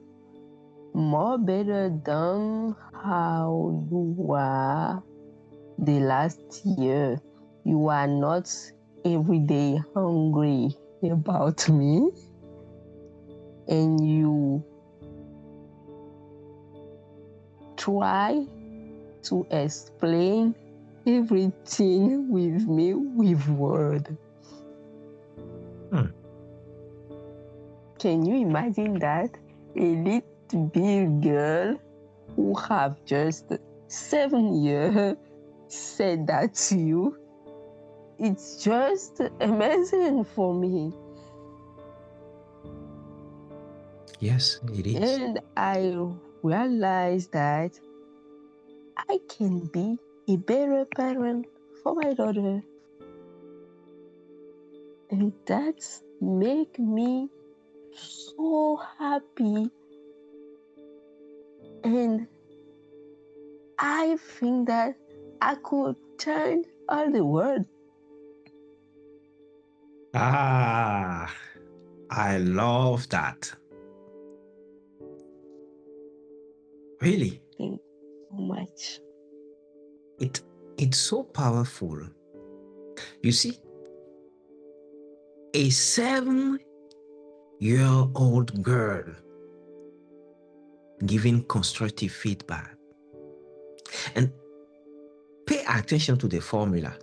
more better than how you were the last year. You are not every day hungry about me, and you try to explain everything with me with words. Can you imagine that? A little big girl who have just 7 years said that to you. It's just amazing for me. Yes, it is. And I realized that I can be a better parent for my daughter. And that's make me so happy. And I think that I could turn all the world. I love that. Really, Thank you so much. it's so powerful. You see, a 7-year-old girl giving constructive feedback. And pay attention to the formula.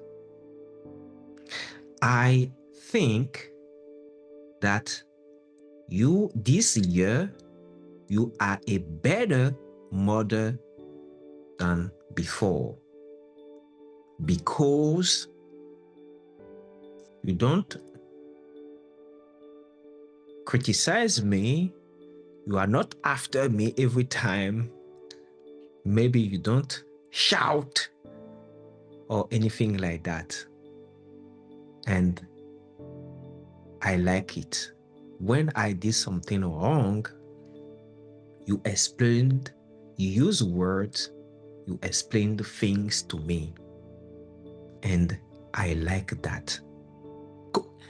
I think that you, this year, you are a better mother than before, because you don't criticize me, you are not after me every time, maybe you don't shout or anything like that. And I like it. When I did something wrong, you explained, you use words, you explained things to me. And I like that.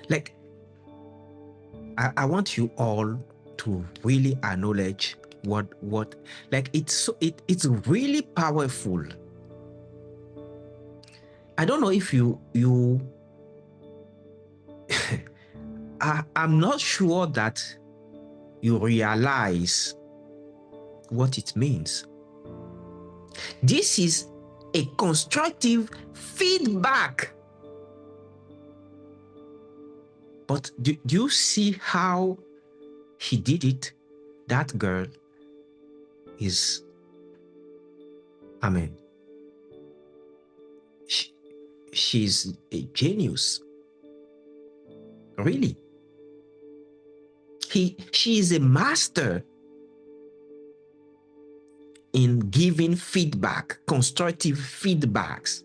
Like, I want you all to really acknowledge what like it's really powerful. I don't know if you I'm not sure that you realize what it means. This is a constructive feedback. But do you see how he did it? That girl is, I mean, she's a genius. Really. She is a master in giving feedback, constructive feedbacks.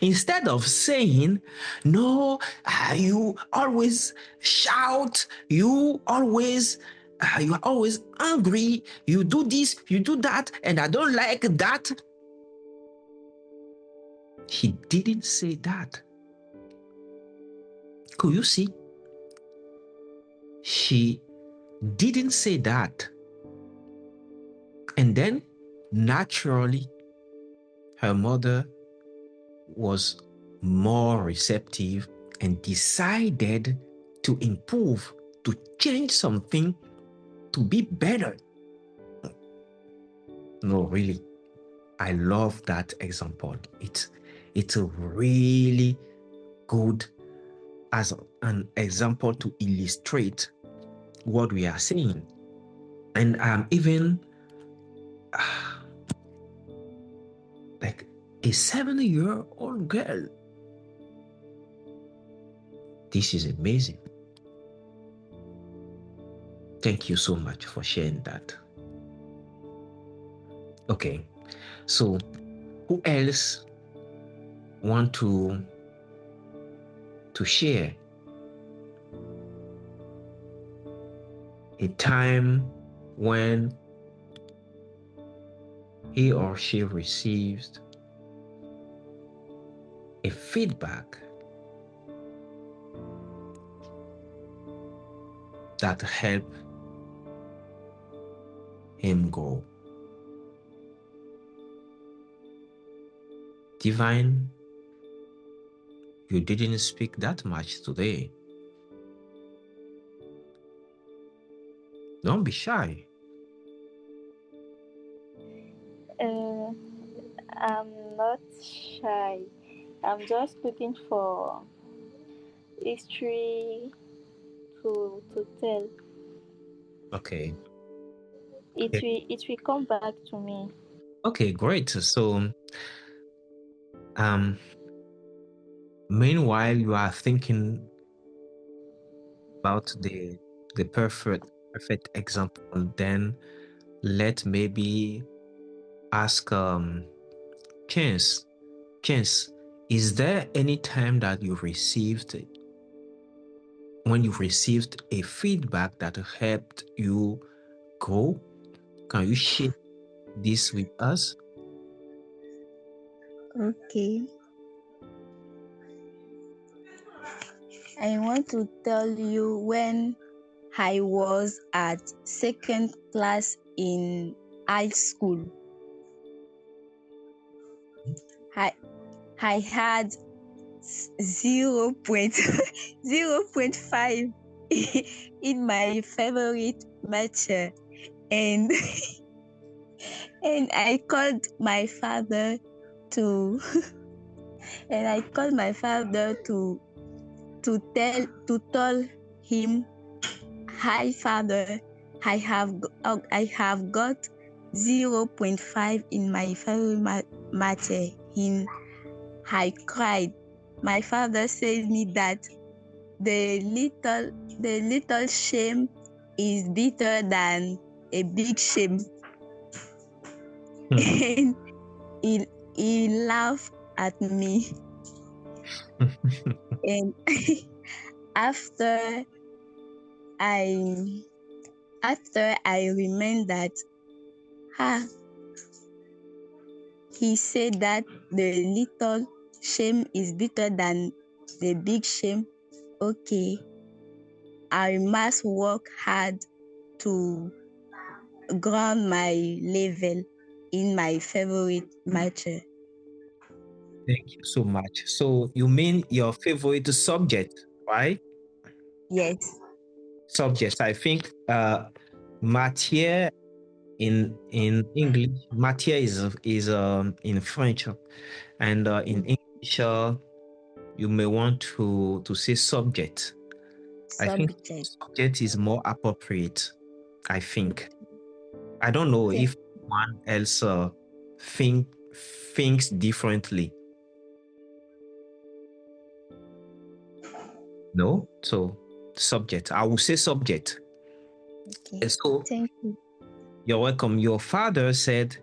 Instead of saying, no, you always shout, you are always angry, you do this, you do that, and I don't like that. He didn't say that. Could you see? She didn't say that. And then, naturally, her mother was more receptive and decided to improve, to change something, to be better. No, really, I love that example. It's a really good as an example to illustrate what we are saying. And even like a 7-year-old girl. This is amazing. Thank you so much for sharing that. Okay, so who else want to share a time when he or she received a feedback that helped him grow? Divine, You didn't speak that much today. Don't be shy. I'm not shy. I'm just looking for history to tell. Okay. It will come back to me. Okay, great. So, meanwhile, you are thinking about the perfect example. Then, let maybe ask Chance. Chance, is there any time that you received a feedback that helped you grow? Can you share this with us? Okay. I want to tell you when I was at second class in high school. I had 0.5 in my favorite mature, and and I called my father to tell him, "Hi father, I have got 0.5 in my favorite matter." I cried. My father said me that the little shame is better than a big shame. And he laughed at me. And after I remembered that he said that the little shame is better than the big shame. Okay, I must work hard to grow my level in my favorite matter. Thank you so much. So you mean your favorite subject, right? Yes. Subjects. I think matière in English, matière is in French, and in English you may want to say subject. I think subject is more appropriate. I think. I don't know if one else thinks differently. No, so subject. I will say subject. Okay. So thank you. You're welcome. Your father said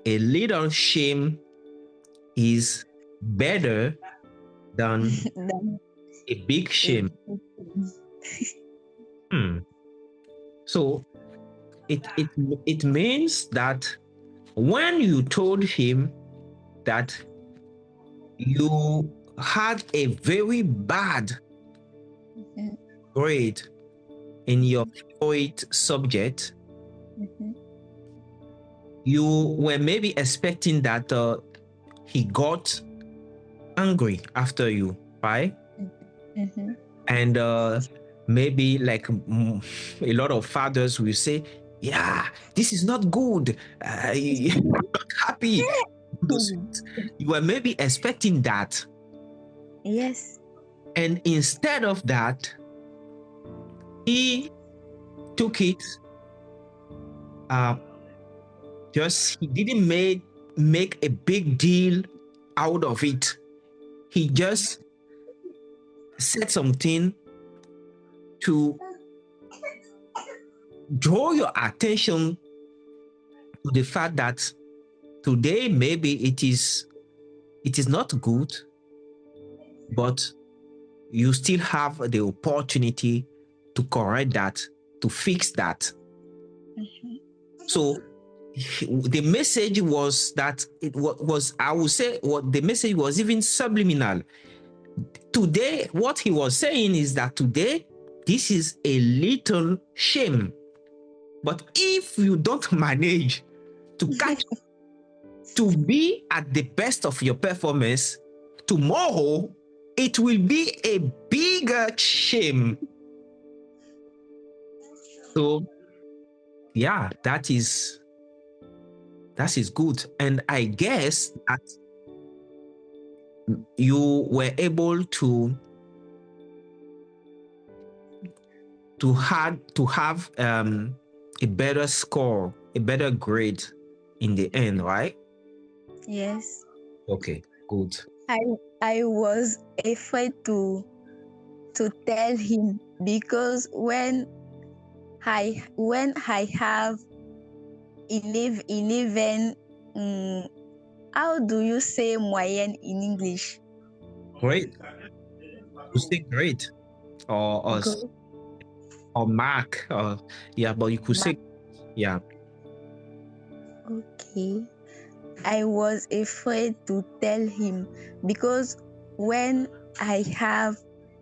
a little shame is better than a big shame. So it means that when you told him that you had a very bad grade in your favorite subject, you were maybe expecting that he got angry after you, right? And maybe like a lot of fathers will say, yeah, this is not good. I'm not happy. You were maybe expecting that. Yes. And instead of that, he took it, he didn't make a big deal out of it. He just said something to draw your attention to the fact that today maybe it is not good, but you still have the opportunity to correct that, to fix that. So the message was that it was, I would say, what the message was even subliminal. Today, what he was saying is that today, this is a little shame. But if you don't manage to catch, to be at the best of your performance, tomorrow, it will be a bigger shame. So yeah, that is good. And I guess that you were able to have a better score, a better grade in the end, right? Yes. Okay, good. I was afraid to tell him, because when I have 11, how do you say moyenne in English? Great. You say great, or mark, or yeah, but you could say yeah. Okay. I was afraid to tell him, because when I have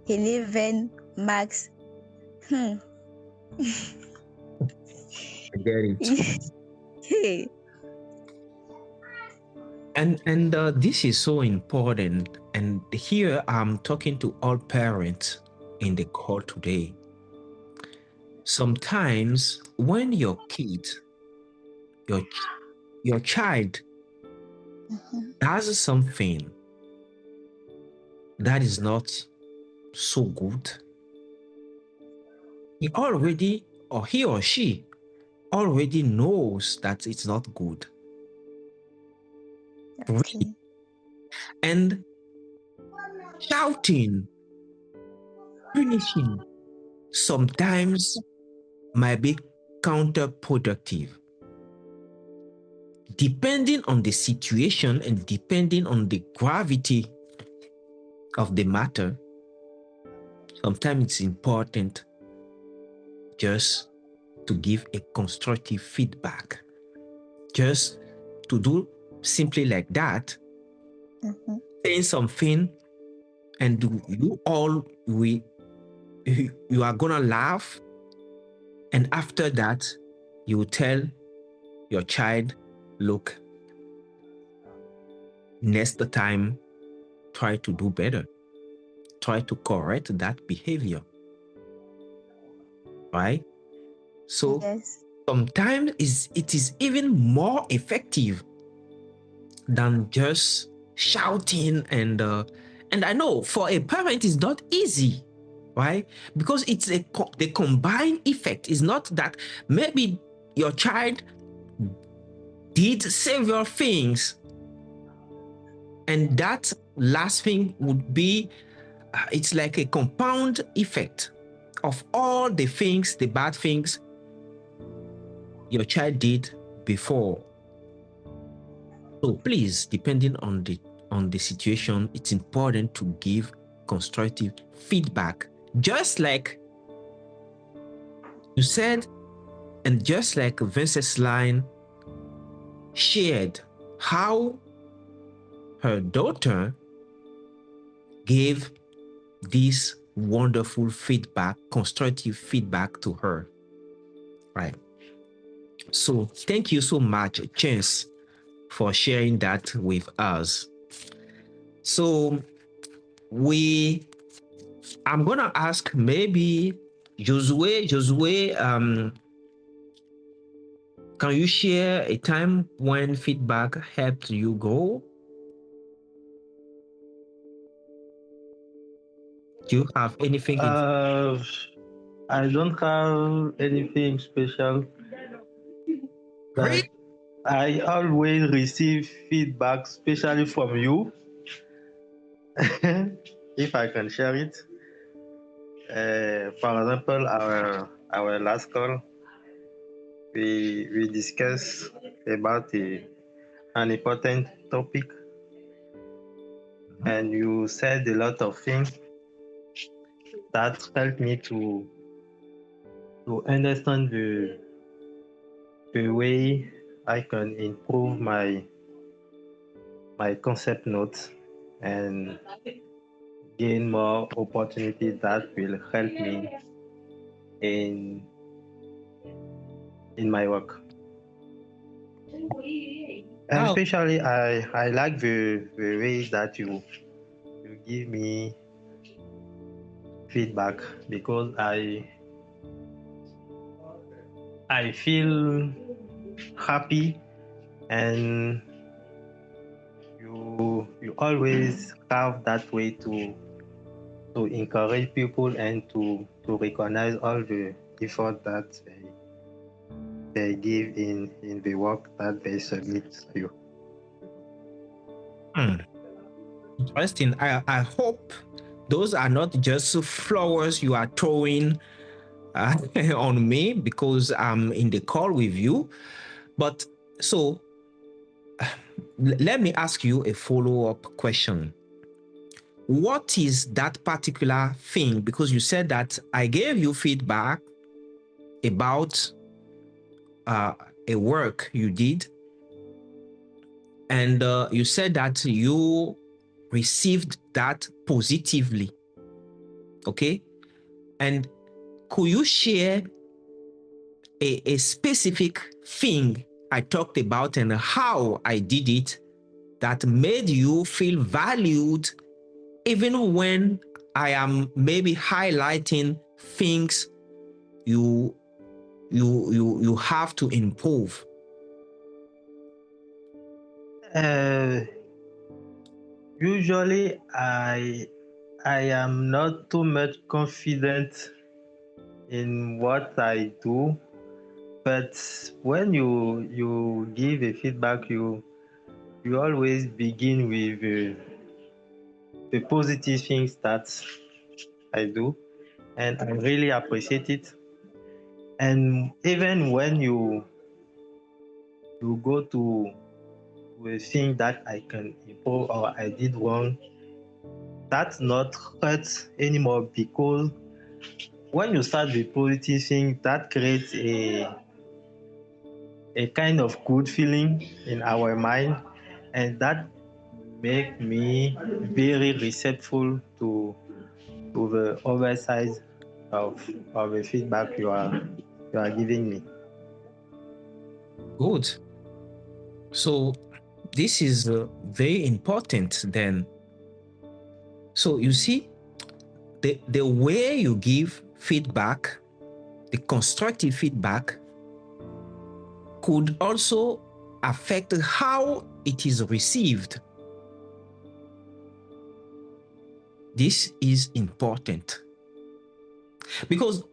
11 marks, I get it. hey. And this is so important. And here I'm talking to all parents in the call today. Sometimes when your kid, your child does something that is not so good, he or she already knows that it's not good. Okay. And shouting, punishing, sometimes might be counterproductive. Depending on the situation and depending on the gravity of the matter, sometimes it's important just to give a constructive feedback. Just to do simply like that, saying something, and you are gonna laugh, and after that, you tell your child, look, next time, try to do better. Try to correct that behavior. Right? So yes. Sometimes it is even more effective than just shouting, and I know for a parent it's not easy, right? Because it's the combined effect is not that maybe your child did several things, and that last thing would be it's like a compound effect of all the things, the bad things your child did before. So please, depending on the situation, it's important to give constructive feedback. Just like you said, and just like Vince's line shared how her daughter gave this wonderful feedback, constructive feedback to her. Right. So thank you so much, Chance, for sharing that with us. So I'm gonna ask maybe Josue, can you share a time when feedback helped you grow? Do you have anything? I don't have anything special. But I always receive feedback, especially from you. If I can share it. For example, our last call, we discussed about an important topic, and you said a lot of things that helped me to understand the way I can improve my concept notes and gain more opportunities that will help me in my work. And especially I like the way that you give me feedback because I feel happy, and you always have that way to encourage people and to recognize all the effort that they give in the work that they submit to you. Interesting. I hope those are not just flowers you are throwing on me because I'm in the call with you. But so let me ask you a follow-up question. What is that particular thing? Because you said that I gave you feedback about a work you did, and you said that you received that positively. Okay? And could you share a specific thing I talked about and how I did it that made you feel valued, even when I am maybe highlighting things you have to improve? Usually, I am not too much confident in what I do, but when you give a feedback, you always begin with the positive things that I do, and I really appreciate it. And even when you go to a thing that I can improve or I did wrong, that's not hurt anymore, because when you start with positive thing, that creates a kind of good feeling in our mind, and that make me very receptive to the other side of the feedback you are giving me. Good. So this is very important then. So you see, the way you give feedback, the constructive feedback, could also affect how it is received. This is important because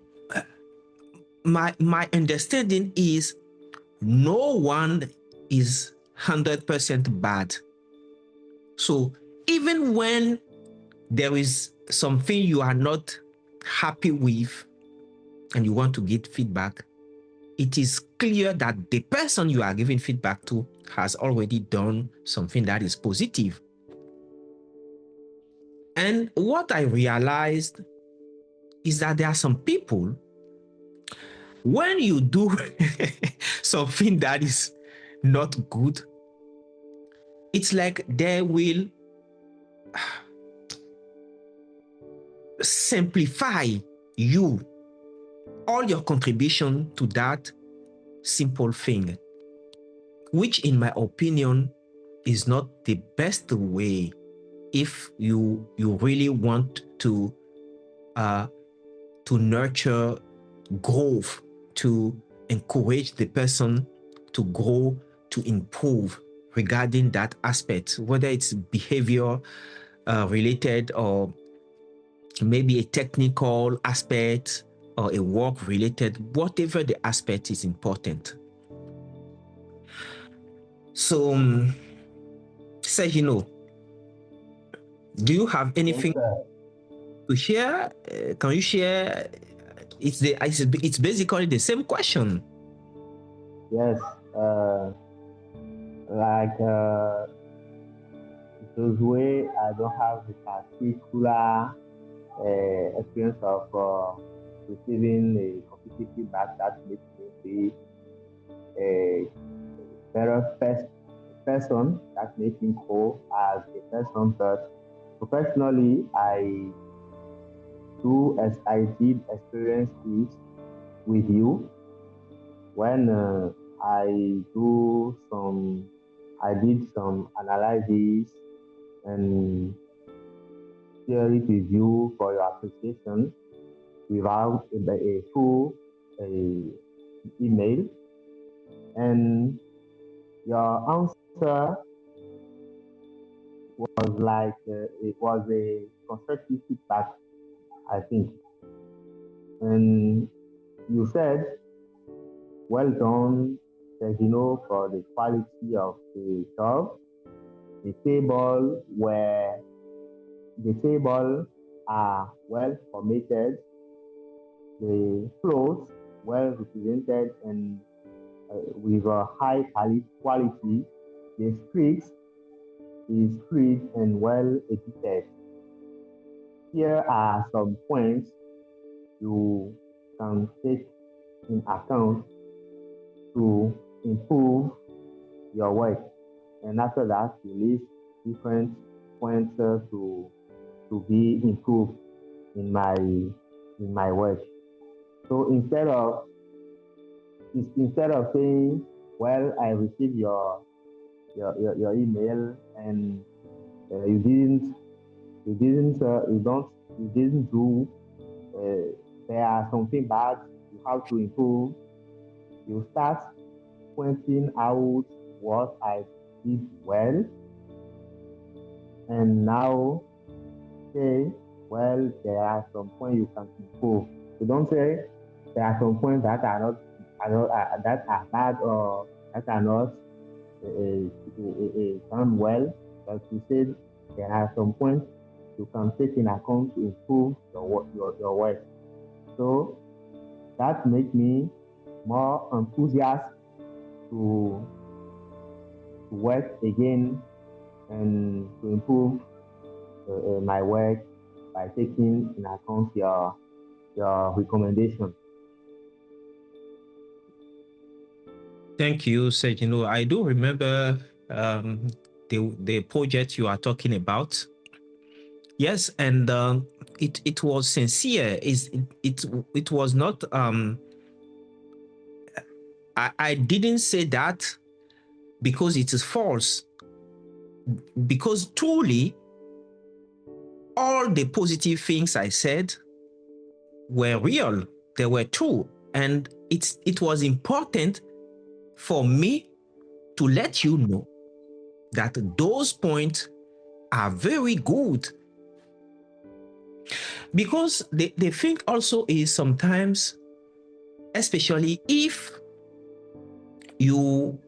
my understanding is no one is 100% bad. So even when there is something you are not happy with and you want to get feedback, it is clear that the person you are giving feedback to has already done something that is positive. And what I realized is that there are some people, when you do something that is not good, it's like they will simplify you, all your contribution to that simple thing, which in my opinion is not the best way if you really want to nurture growth, to encourage the person to grow, to improve regarding that aspect, whether it's behavior related or maybe a technical aspect or a work related, whatever the aspect is important. So, Sergino, do you have anything to share? Can you share? It's basically the same question. Yes, like those way I don't have the particular experience of receiving a positive feedback that makes me be a better person, that makes me grow as a person. But professionally, I did experience it with you when I did some analysis, and share it with you for your appreciation without a full email. And your answer was like it was a constructive feedback, I think. And you said, well done, for the quality of the job. The table are well formatted, the flows well represented and with a high quality. The script is free and well edited. Here are some points you can take in account to improve your work. And after that, you list different points to be improved in my work. So instead of saying, well, I received your email and you didn't do. There are something bad you have to improve. You start pointing out what I did well, and now say, well, there are some points you can improve. You don't say there are some points that are bad or that are not done well, but you said there are some points you can take in account to improve your work. So that makes me more enthusiastic to work again and to improve my work by taking in account your recommendation. Thank you, Sejino. I do remember the project you are talking about. Yes, and it was sincere. It was not. I didn't say that because it is false. Because truly, all the positive things I said were real. They were true, and it was important for me to let you know that those points are very good. Because the thing also is sometimes, especially if you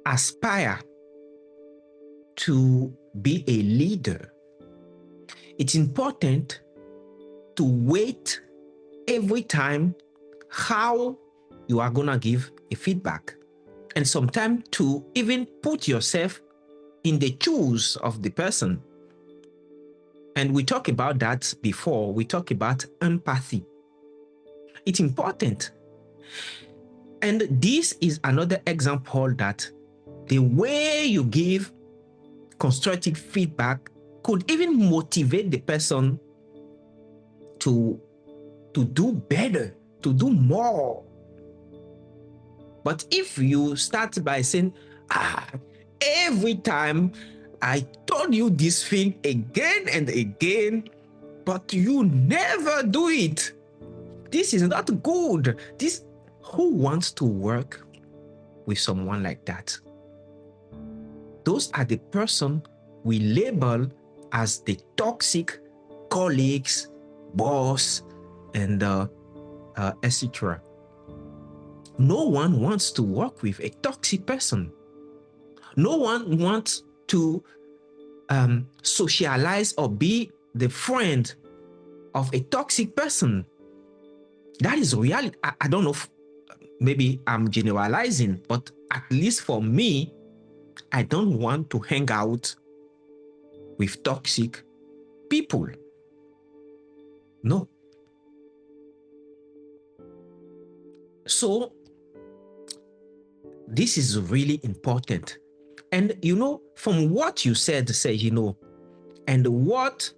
aspire to be a leader, it's important to wait every time how you are going to give a feedback. And sometimes to even put yourself in the shoes of the person. And we talked about that before. We talked about empathy. It's important. And this is another example that the way you give constructive feedback could even motivate the person to do better, to do more. But if you start by saying, every time I told you this thing again and again, but you never do it, this is not good. Who wants to work with someone like that? Those are the person we label as the toxic colleagues, boss, and etc. No one wants to work with a toxic person. No one wants to socialize or be the friend of a toxic person. That is reality. I don't know if maybe I'm generalizing, but at least for me, I don't want to hang out with toxic people. No. So this is really important. And from what you said, and what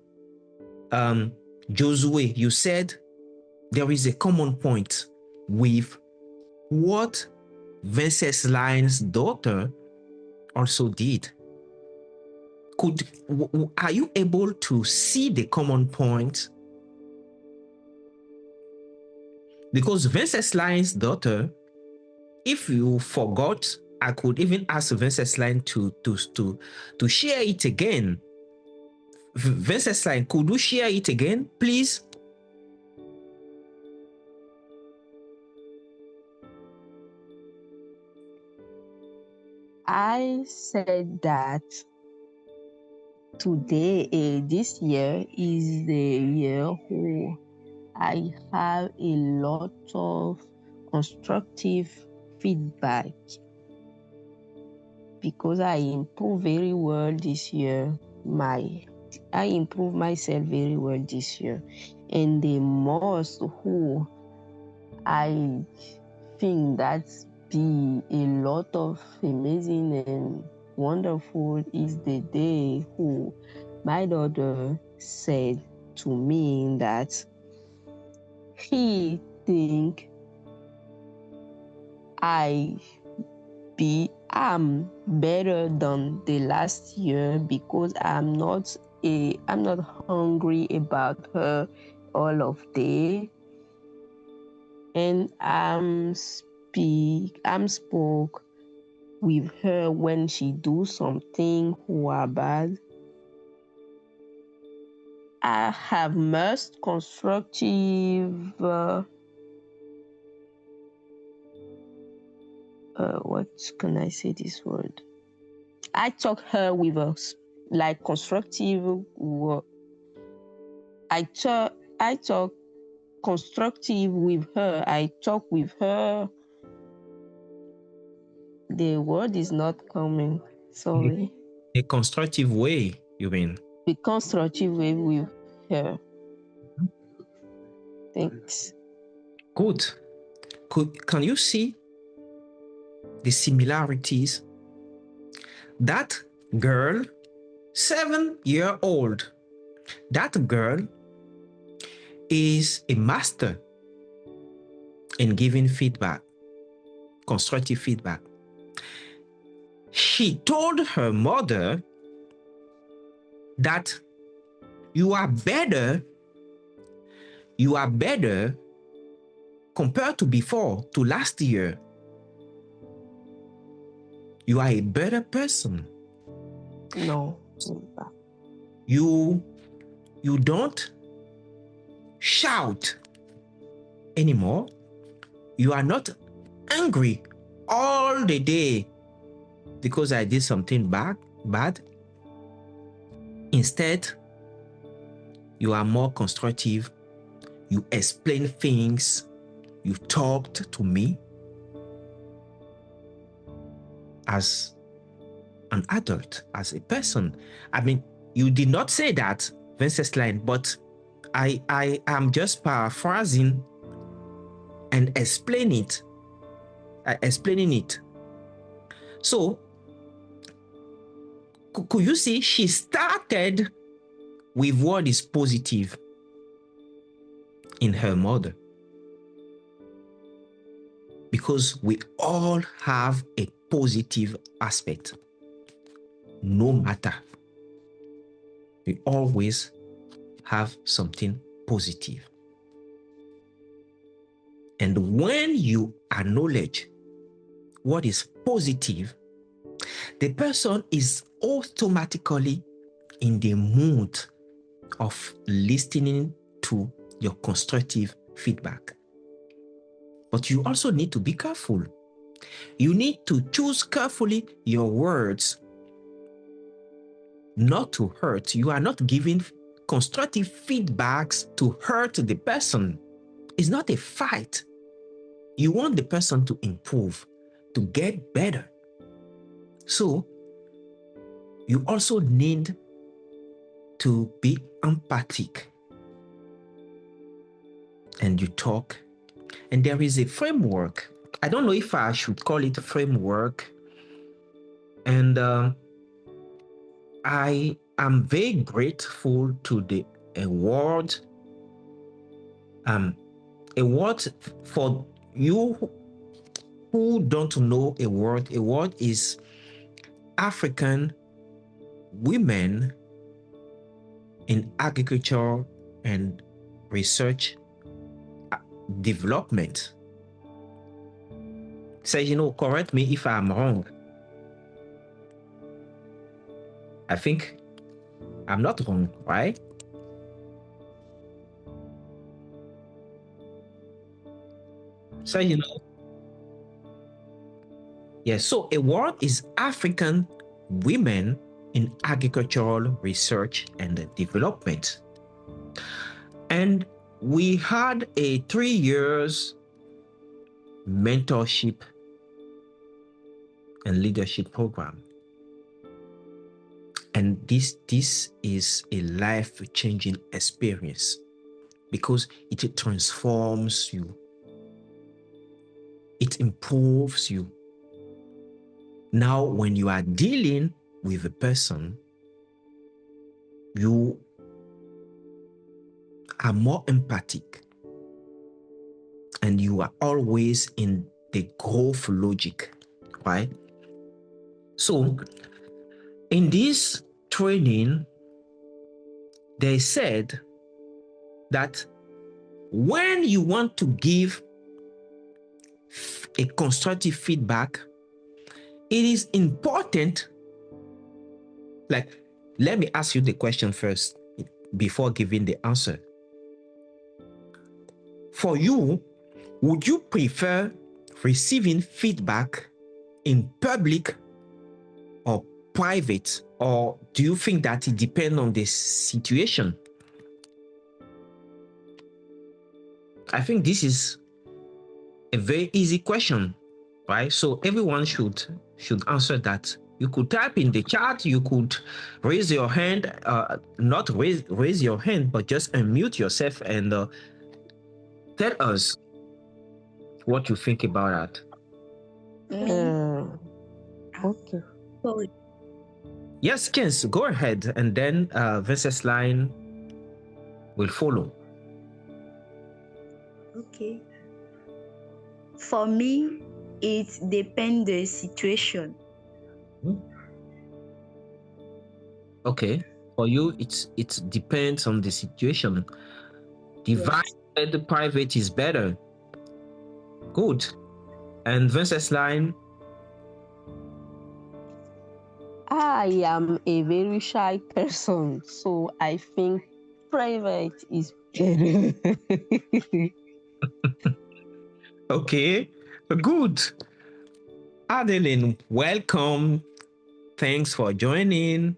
Josue, you said, there is a common point with what Vencesline's daughter also did. are you able to see the common point? Because Vencesline's daughter, if you forgot, I could even ask Vencesline to share it again. Vencesline, could you share it again, please? I said that today, this year is the year who I have a lot of constructive feedback because I improved very well this year. I improved myself very well this year. And the most who I think that's be a lot of amazing and wonderful is the day who my daughter said to me that he think I'm better than the last year because I'm not hungry about her all of day, and I'm spoke with her when she do something who are bad. I have most constructive what can I say this word? I talk her with us like constructive. I talk constructive with her. I talk with her. The word is not coming. Sorry. A constructive way, you mean? The constructive way with her. Thanks. Good. Can you see the similarities? That girl, 7-year-old, that girl is a master in giving feedback, constructive feedback. She told her mother that you are better compared to before, to last year. You are a better person. No. You don't shout anymore. You are not angry all the day because I did something bad. Instead, you are more constructive. You explain things. You talked to me as an adult, as a person. I mean, you did not say that, Vencesline, but I am just paraphrasing and explaining it. So, could you see she started with what is positive in her mother? Because we all have a positive aspect. No matter. We always have something positive. And when you acknowledge what is positive, the person is automatically in the mood of listening to your constructive feedback. But you also need to be careful. You need to choose carefully your words, not to hurt. You are not giving constructive feedbacks to hurt the person. It's not a fight. You want the person to improve, to get better. So, you also need to be empathic. And you talk. And there is a framework. I don't know if I should call it a framework. And I am very grateful to the award. Award for you who don't know award. Award is African women in agriculture and research development. Say, correct me if I'm wrong. I think I'm not wrong, right? So, yes, so a word is African women in agricultural research and development. And we had a 3 years mentorship and leadership program. And this is a life-changing experience because it transforms you. It improves you. Now, when you are dealing with a person, you are more empathic and you are always in the growth logic, right? So, in this training, they said that when you want to give a constructive feedback, it is important. Like, let me ask you the question first before giving the answer. For you, would you prefer receiving feedback in public or private, or do you think that it depends on the situation? I think this is a very easy question, right? So everyone should answer that. You could type in the chat, you could raise your hand, not raise your hand, but just unmute yourself and tell us what you think about that. Okay. Sorry. Yes, Kens, go ahead, and then Versus Line will follow. Okay. For me, it depends the situation. Okay. For you, it depends on the situation. Divided private is better. Good. And Versus Line? I am a very shy person, so I think private is better. Okay, good. Adeline, welcome. Thanks for joining.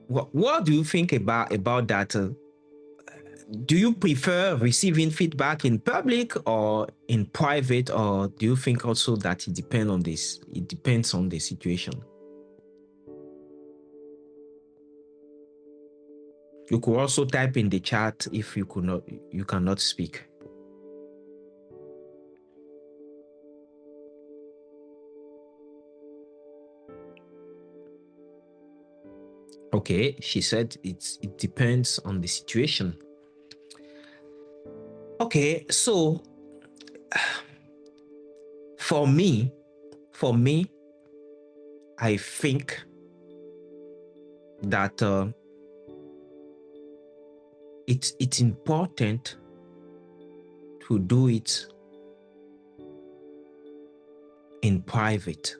What do you think about that? Do you prefer receiving feedback in public or in private, or do you think also that it depends on this? It depends on the situation. You could also type in the chat if you cannot speak. Okay, she said it depends on the situation. Okay, so for me, I think that it's important to do it in private.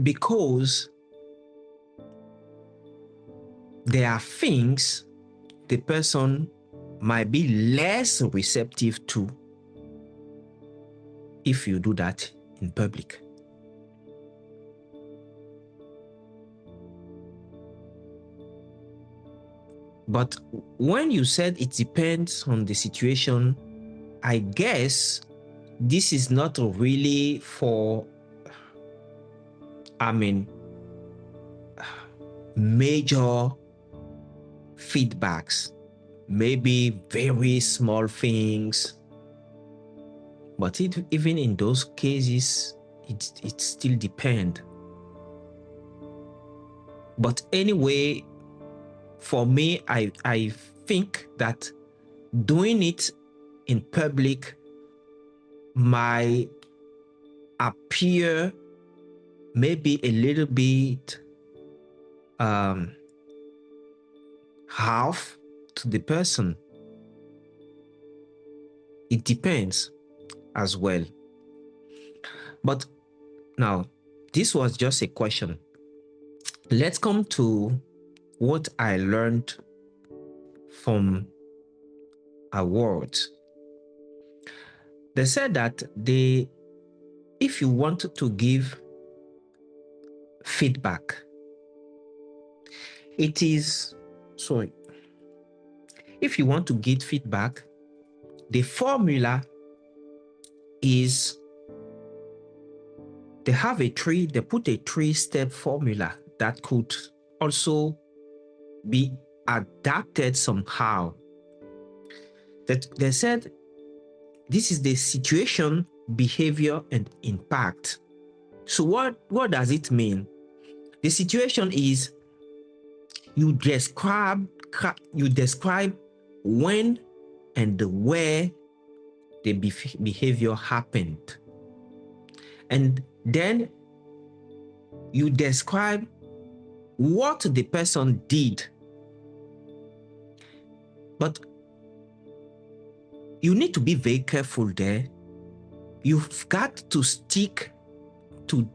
Because there are things the person might be less receptive to if you do that in public. But when you said it depends on the situation, I guess this is not really for, major feedbacks, maybe very small things. But even in those cases, it still depends. But anyway, for me, I think that doing it in public might appear maybe a little bit half to the person. It depends as well. But now, this was just a question. Let's come to what I learned from awards. They said that if you want to give feedback, if you want to give feedback, the formula is they put a 3-step formula that could also be adapted somehow. That they said this is the situation, behavior, and impact. So what does it mean? The situation is you describe when and where the behavior happened. And then you describe what the person did. But you need to be very careful there. You've got to stick to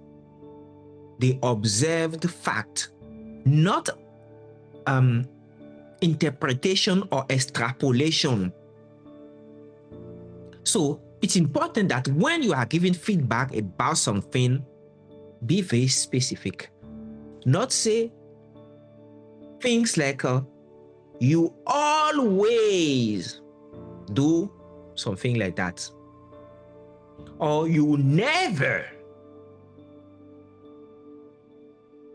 the observed fact, not interpretation or extrapolation. So it's important that when you are giving feedback about something, be very specific. Not say things like you always do something like that, or you never.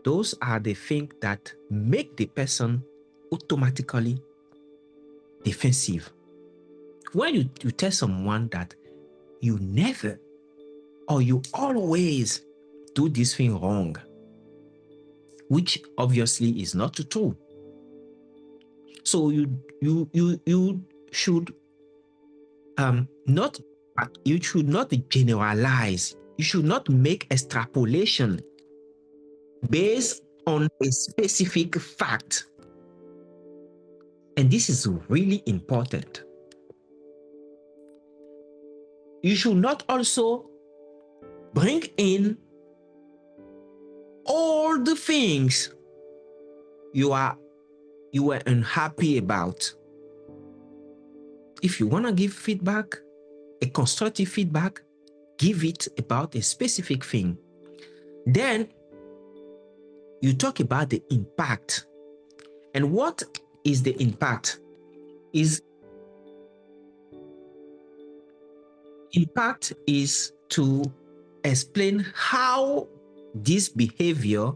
Those are the things that make the person automatically defensive. When you tell someone that you never or you always do this thing wrong, which obviously is not true. So you should you should not generalize. You should not make extrapolation based on a specific fact. And this is really important. You should not also bring in all the things you were unhappy about. If you want to give feedback, a constructive feedback, give it about a specific thing. Then you talk about the impact. And what is the impact? Impact is to explain how this behavior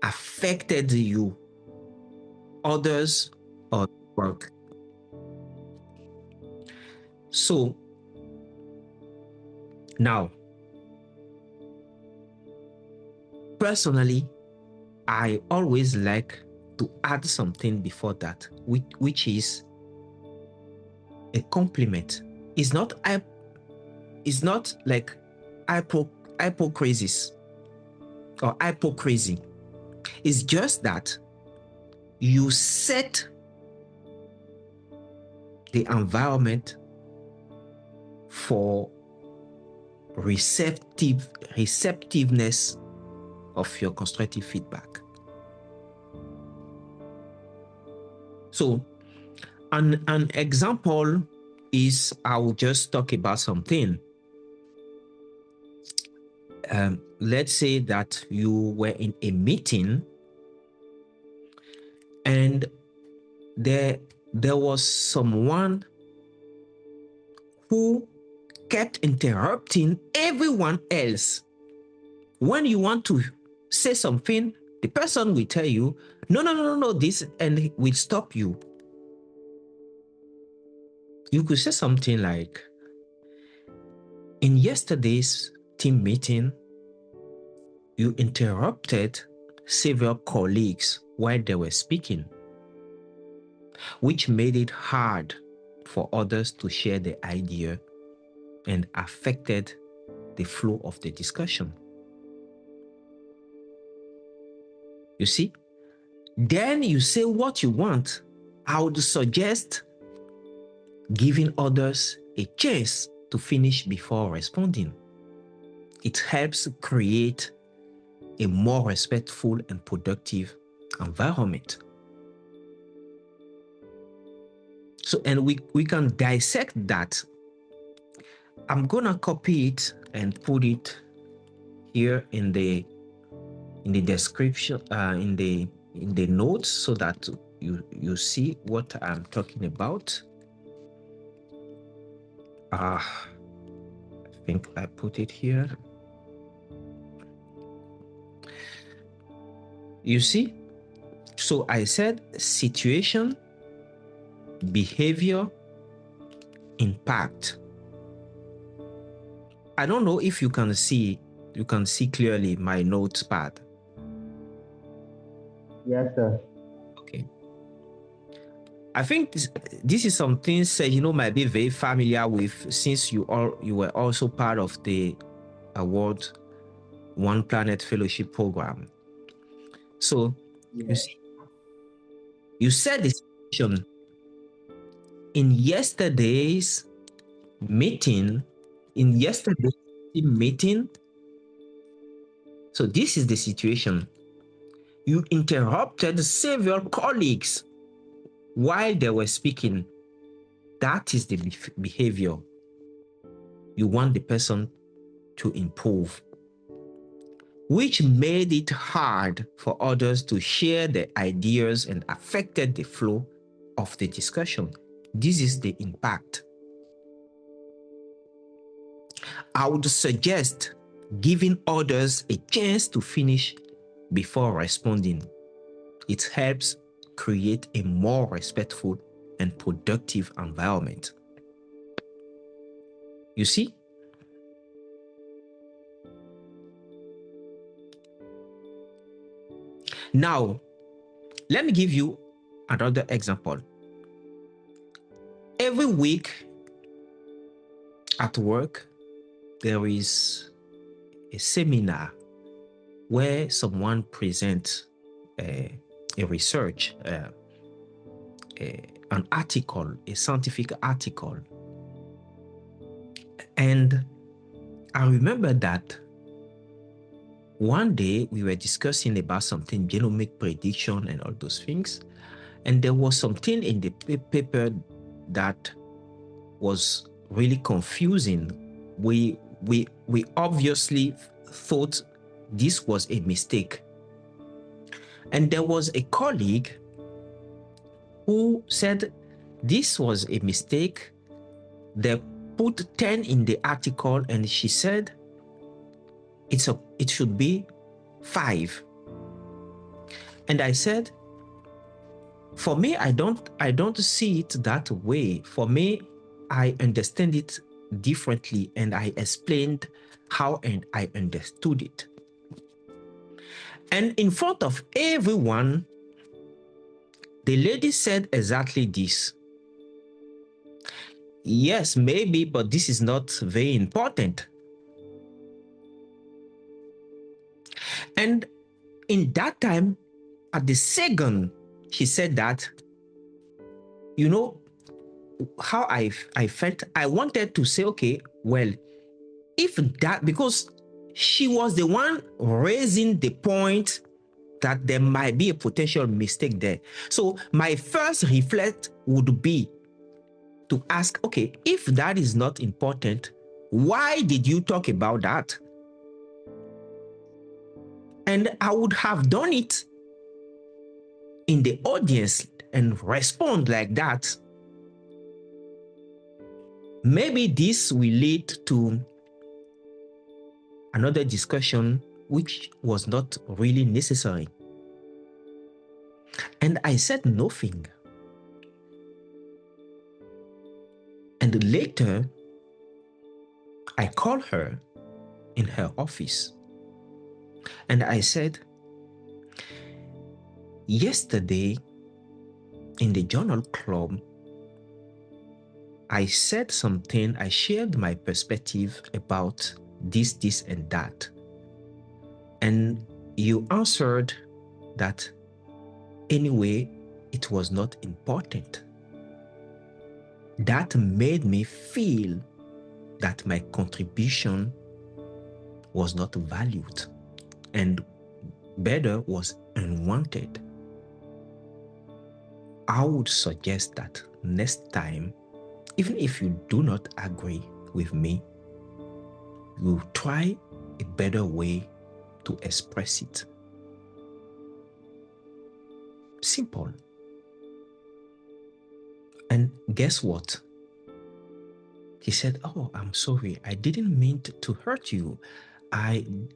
affected you, others, or work. So now, personally, I always like to add something before that, which is a compliment. It's not like hypocrisy or hypocrisy. It's just that you set the environment for receptiveness of your constructive feedback. So an example is, I will just talk about something. Let's say that you were in a meeting and there was someone who kept interrupting everyone else. When you want to say something, the person will tell you, no, this, and will stop you. You could say something like, in yesterday's team meeting, you interrupted several colleagues while they were speaking, which made it hard for others to share their idea and affected the flow of the discussion. You see? Then you say what you want. I would suggest giving others a chance to finish before responding. It helps create a more respectful and productive environment. So, and we can dissect that. I'm gonna copy it and put it here in the description, in the notes, so that you see what I'm talking about. I think I put it here. You see? So I said situation, behavior, impact. I don't know if you can see clearly my notes pad. Yes, sir. Okay. I think this is some things might be very familiar with, since you were also part of the award One Planet Fellowship program. So you said this in yesterday's meeting. So this is the situation. You interrupted several colleagues while they were speaking. That is the behavior you want the person to improve, which made it hard for others to share their ideas and affected the flow of the discussion. This is the impact. I would suggest giving others a chance to finish before responding. It helps create a more respectful and productive environment. You see? Now, let me give you another example. Every week at work, there is a seminar where someone presents a research, an article, a scientific article. And I remember that one day we were discussing about something, genomic prediction and all those things. And there was something in the paper that was really confusing. We obviously thought this was a mistake. And there was a colleague who said this was a mistake. They put 10 in the article, and she said it should be 5. And I said, for me, I don't see it that way. For me, I understand it differently, and I explained how and I understood it. And in front of everyone, the lady said exactly this. Yes, maybe, but this is not very important. And in that time, at the second she said that, you know how I felt? I wanted to say, okay, well, if that, because she was the one raising the point that there might be a potential mistake there. So my first reflect would be to ask, okay, if that is not important, why did you talk about that? And I would have done it in the audience and respond like that. Maybe this will lead to another discussion which was not really necessary. And I said nothing. And later, I called her in her office. And I said, yesterday in the journal club, I said something, I shared my perspective about this, and that. And you answered that anyway, it was not important. That made me feel that my contribution was not valued and better was unwanted. I would suggest that next time, even if you do not agree with me, you try a better way to express it. Simple. And guess what? He said, "Oh, I'm sorry. I didn't mean to hurt you.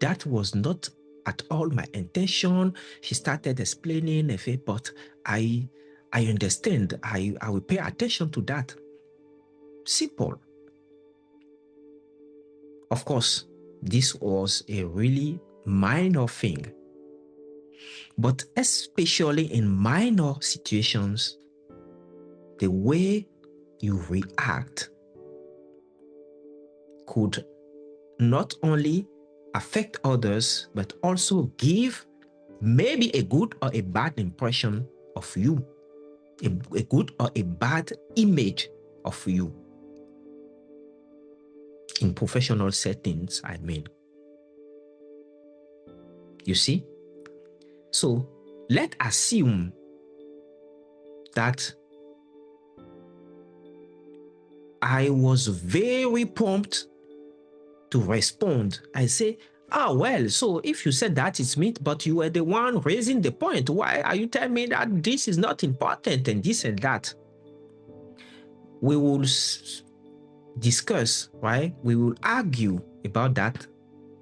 That was not at all my intention." She started explaining, but I understand. I will pay attention to that. Simple. Of course, this was a really minor thing. But especially in minor situations, the way you react could not only affect others, but also give maybe a good or a bad impression of you, a good or a bad image of you. In professional settings, I mean. You see? So let's assume that I was very prompt to respond. I say, well, so if you said that, it's me, but you were the one raising the point. Why are you telling me that this is not important and this and that? We will discuss, right? We will argue about that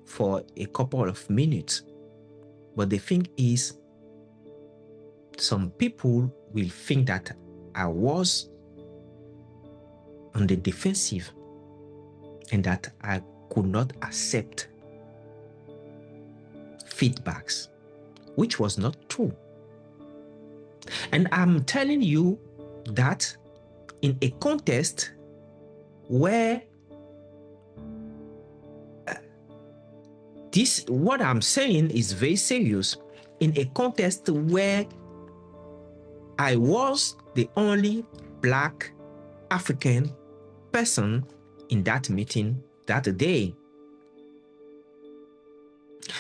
for a couple of minutes. But the thing is, some people will think that I was on the defensive and that I could not accept feedbacks, which was not true. And I'm telling you that in a context where what I'm saying is very serious, in a context where I was the only Black African person in that meeting that day.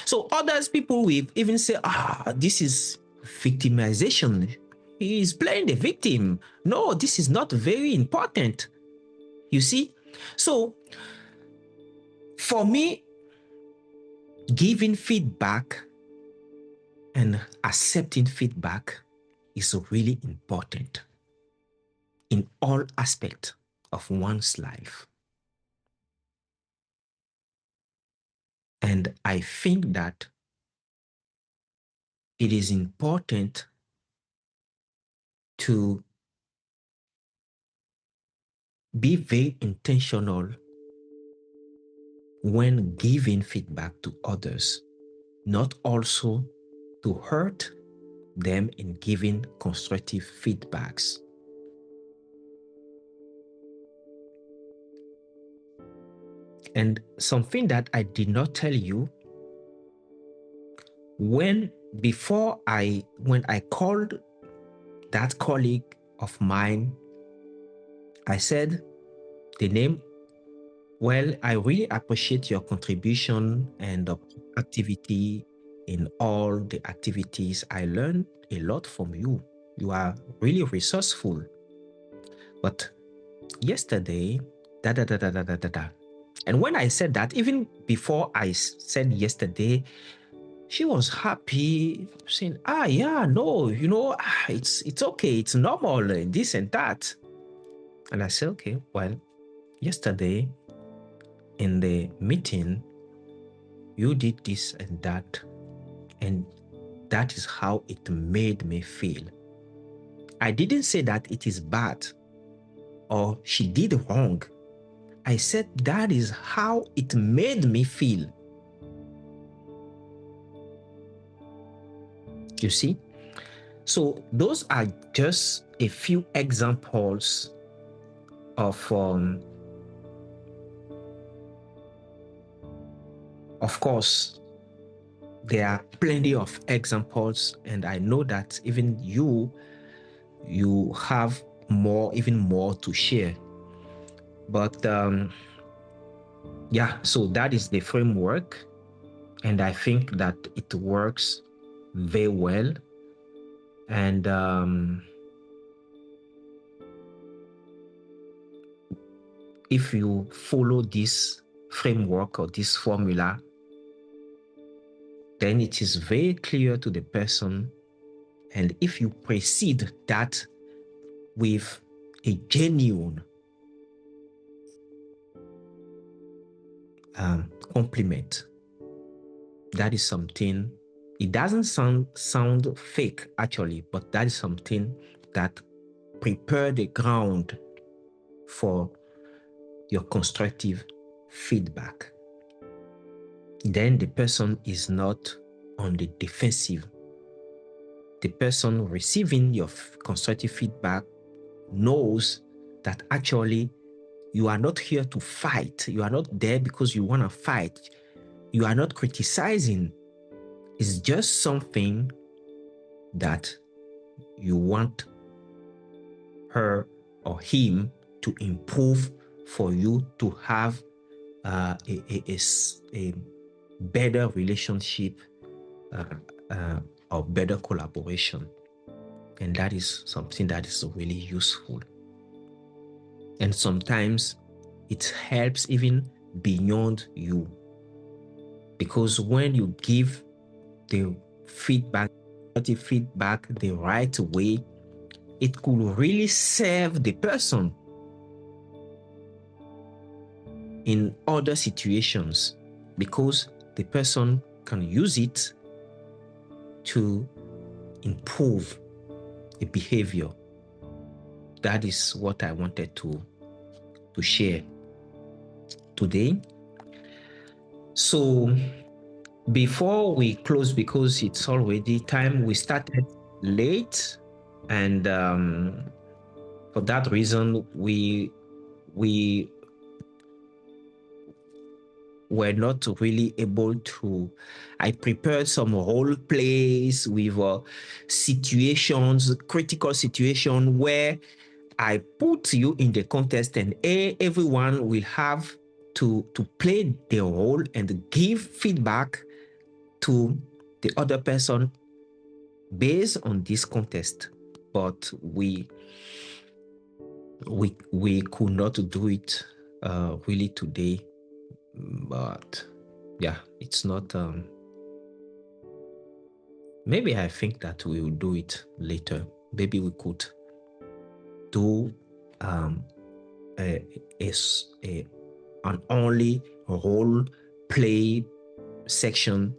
So others people will even say, this is victimization. He is playing the victim. No, this is not very important. You see? So for me, giving feedback and accepting feedback is really important in all aspects of one's life. And I think that it is important to be very intentional when giving feedback to others, not also to hurt them in giving constructive feedbacks. And something that I did not tell you, when I called that colleague of mine, I said the name, "Well, I really appreciate your contribution and activity in all the activities. I learned a lot from you. You are really resourceful. But yesterday, da da da da da da da." And when I said that, even before I said yesterday, she was happy, saying, yeah, no, it's okay, it's normal, this and that. And I said, okay, well, yesterday in the meeting, you did this and that is how it made me feel. I didn't say that it is bad or she did wrong. I said that is how it made me feel. You see? So those are just a few examples of course, there are plenty of examples, and I know that even you have even more to share. But so that is the framework, and I think that it works very well. And if you follow this framework or this formula, then it is very clear to the person. And if you precede that with a genuine compliment, that is something, it doesn't sound fake actually, but that is something that prepare the ground for your constructive feedback. Then the person is not on the defensive. The person receiving your constructive feedback knows that actually you are not here to fight. You are not there because you want to fight. You are not criticizing. It's just something that you want her or him to improve for you to have a better relationship or better collaboration. And that is something that is really useful. And sometimes it helps even beyond you. Because when you give the feedback the right way, it could really serve the person in other situations, because the person can use it to improve the behavior. That is what I wanted to share today. So before we close, because it's already time, we started late, and for that reason we were not really able to. I prepared some role plays with situations, critical situation, where I put you in the contest, and everyone will have to play the role and give feedback to the other person based on this contest. But we could not do it really today. But it's not. Maybe I think that we will do it later. Maybe we could do an only role play section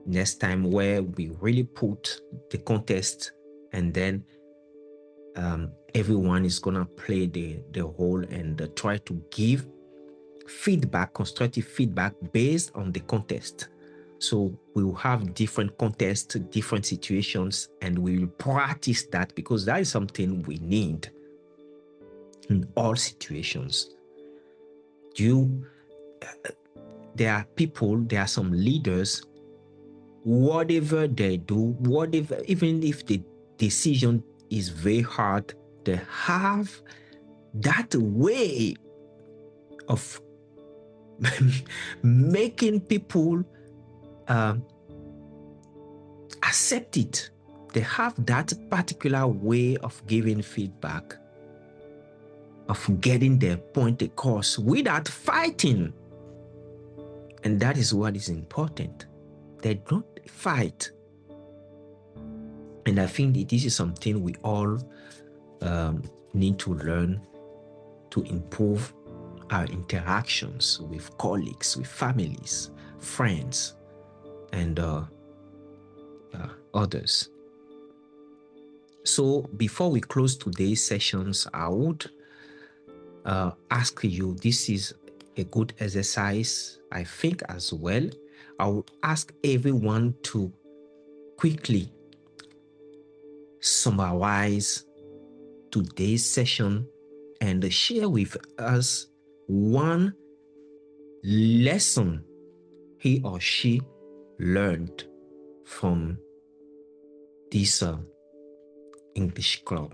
next time, where we really put the contest, and then everyone is gonna play the role and try to give feedback, constructive feedback based on the contest. So we will have different contests, different situations, and we will practice that, because that is something we need in all situations. There are some leaders, whatever they do, even if the decision is very hard, they have that way of making people accept it. They have that particular way of giving feedback, of getting their point across without fighting. And that is what is important. They don't fight. And I think this is something we all need to learn to improve our interactions with colleagues, with families, friends, and others. So before we close today's sessions, I would ask you, this is a good exercise, I think, as well. I would ask everyone to quickly summarize today's session and share with us one lesson he or she learned from this English club.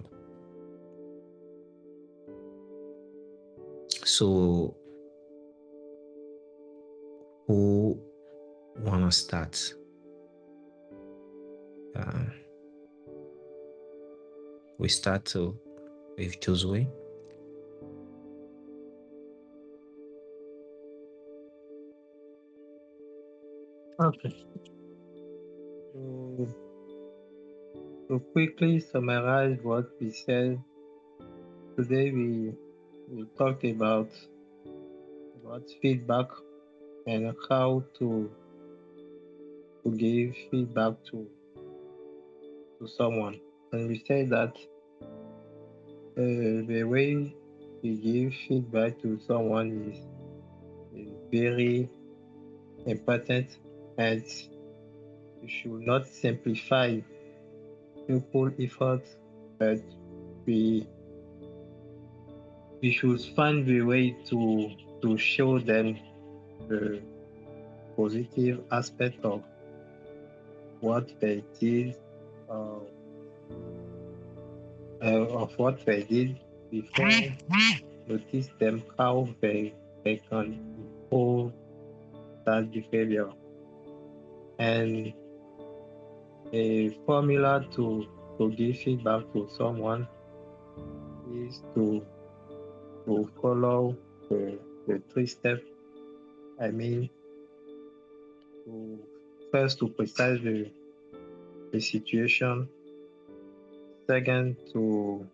So, who wanna start? We start with Josue. Okay. To quickly summarize what we said today, we talked about feedback and how to give feedback to someone, and we said that the way we give feedback to someone is very important, and you should not simplify simple efforts, but we should find a way to show them the positive aspect of what they did, of what they did before. Notice them how they can improve that behavior. And a formula to give feedback to someone is to follow the 3 steps. I mean, first to precise the situation. Second, to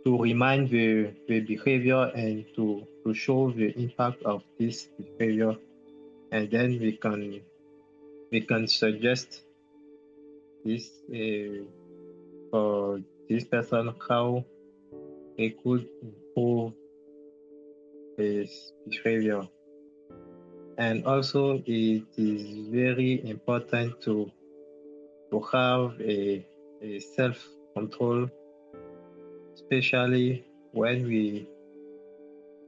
remind the behavior and to show the impact of this behavior, and then we can suggest this for this person how they could improve his behavior. And also, it is very important to have a self-control, especially when we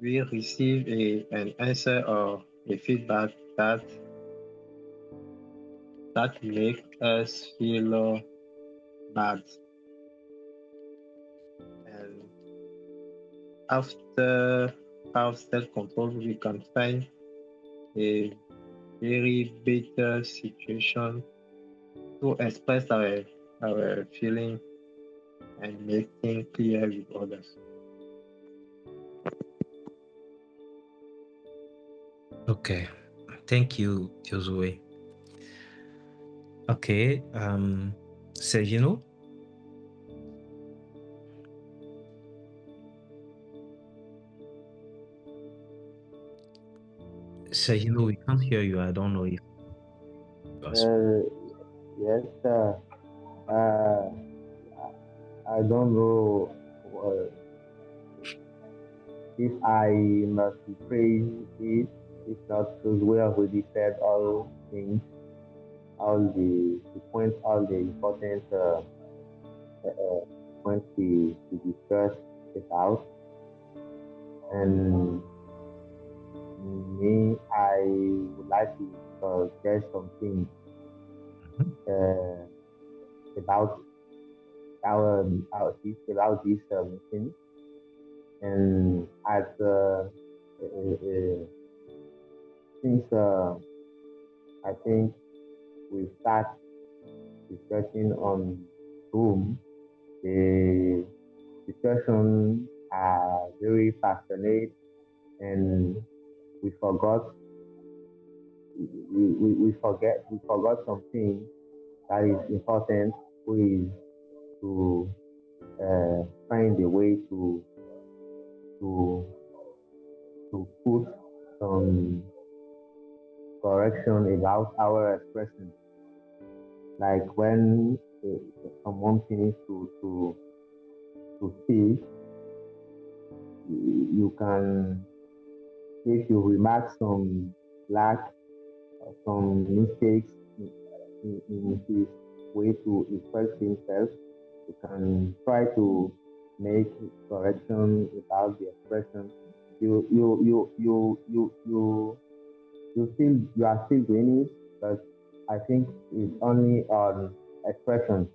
receive an answer or a feedback that make us feel bad. And after our self-control, we can find a very better situation to express our feeling and make things clear with others. Okay, thank you, Josue. Okay, Sergino? Sergino, we can't hear you. I don't know if Yes, I don't know if I must rephrase it. If not, because we already said all things, all the points, all the important points we discussed about. And me, I would like to share something about this meeting. And as since I think we start discussing on Zoom, the discussion are very passionate, and we forgot something that is important, which is to find a way to put some correction about our expression. Like when someone finishes to speak, you can, if you remark some lack, some mistakes in his way to express himself, you can try to make correction about the expression. You are still doing it, but I think it's only on expression,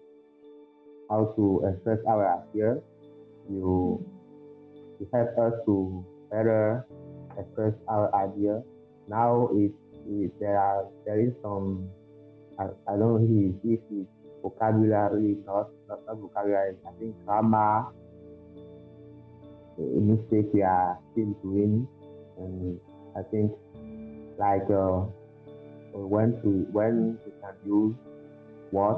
how to express our idea. You help us to better express our idea. Now there is some, I don't know if it's vocabulary, not vocabulary, I think grammar mistake we are still doing. And I think like when we can use what,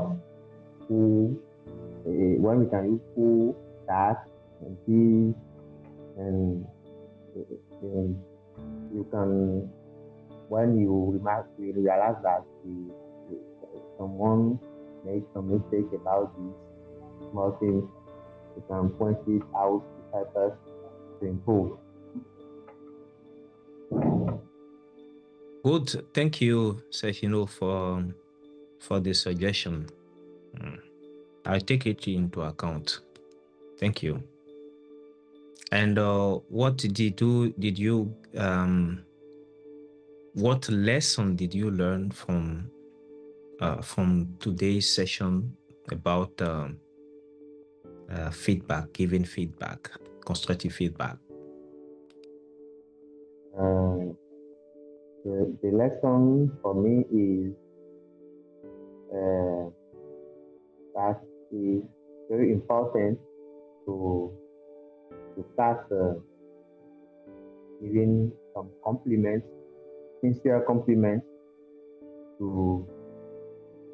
who, when we can use who, that, and this, and you can, when you realize that someone made some mistake about these small things, you can point it out to help us to improve. Good. Thank you, Sefino, for the suggestion. I'll take it into account. Thank you. And what what lesson did you learn from today's session about feedback, giving feedback, constructive feedback? The lesson for me is that is very important to start giving some compliments, sincere compliments to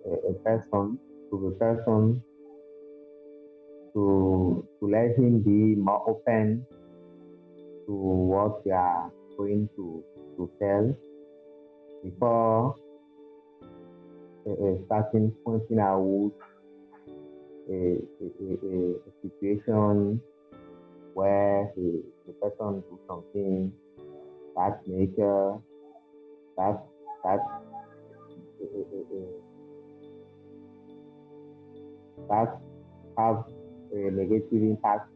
a person, to let him be more open to what they are going to tell before starting pointing out a situation where the person do something that make that have a negative impact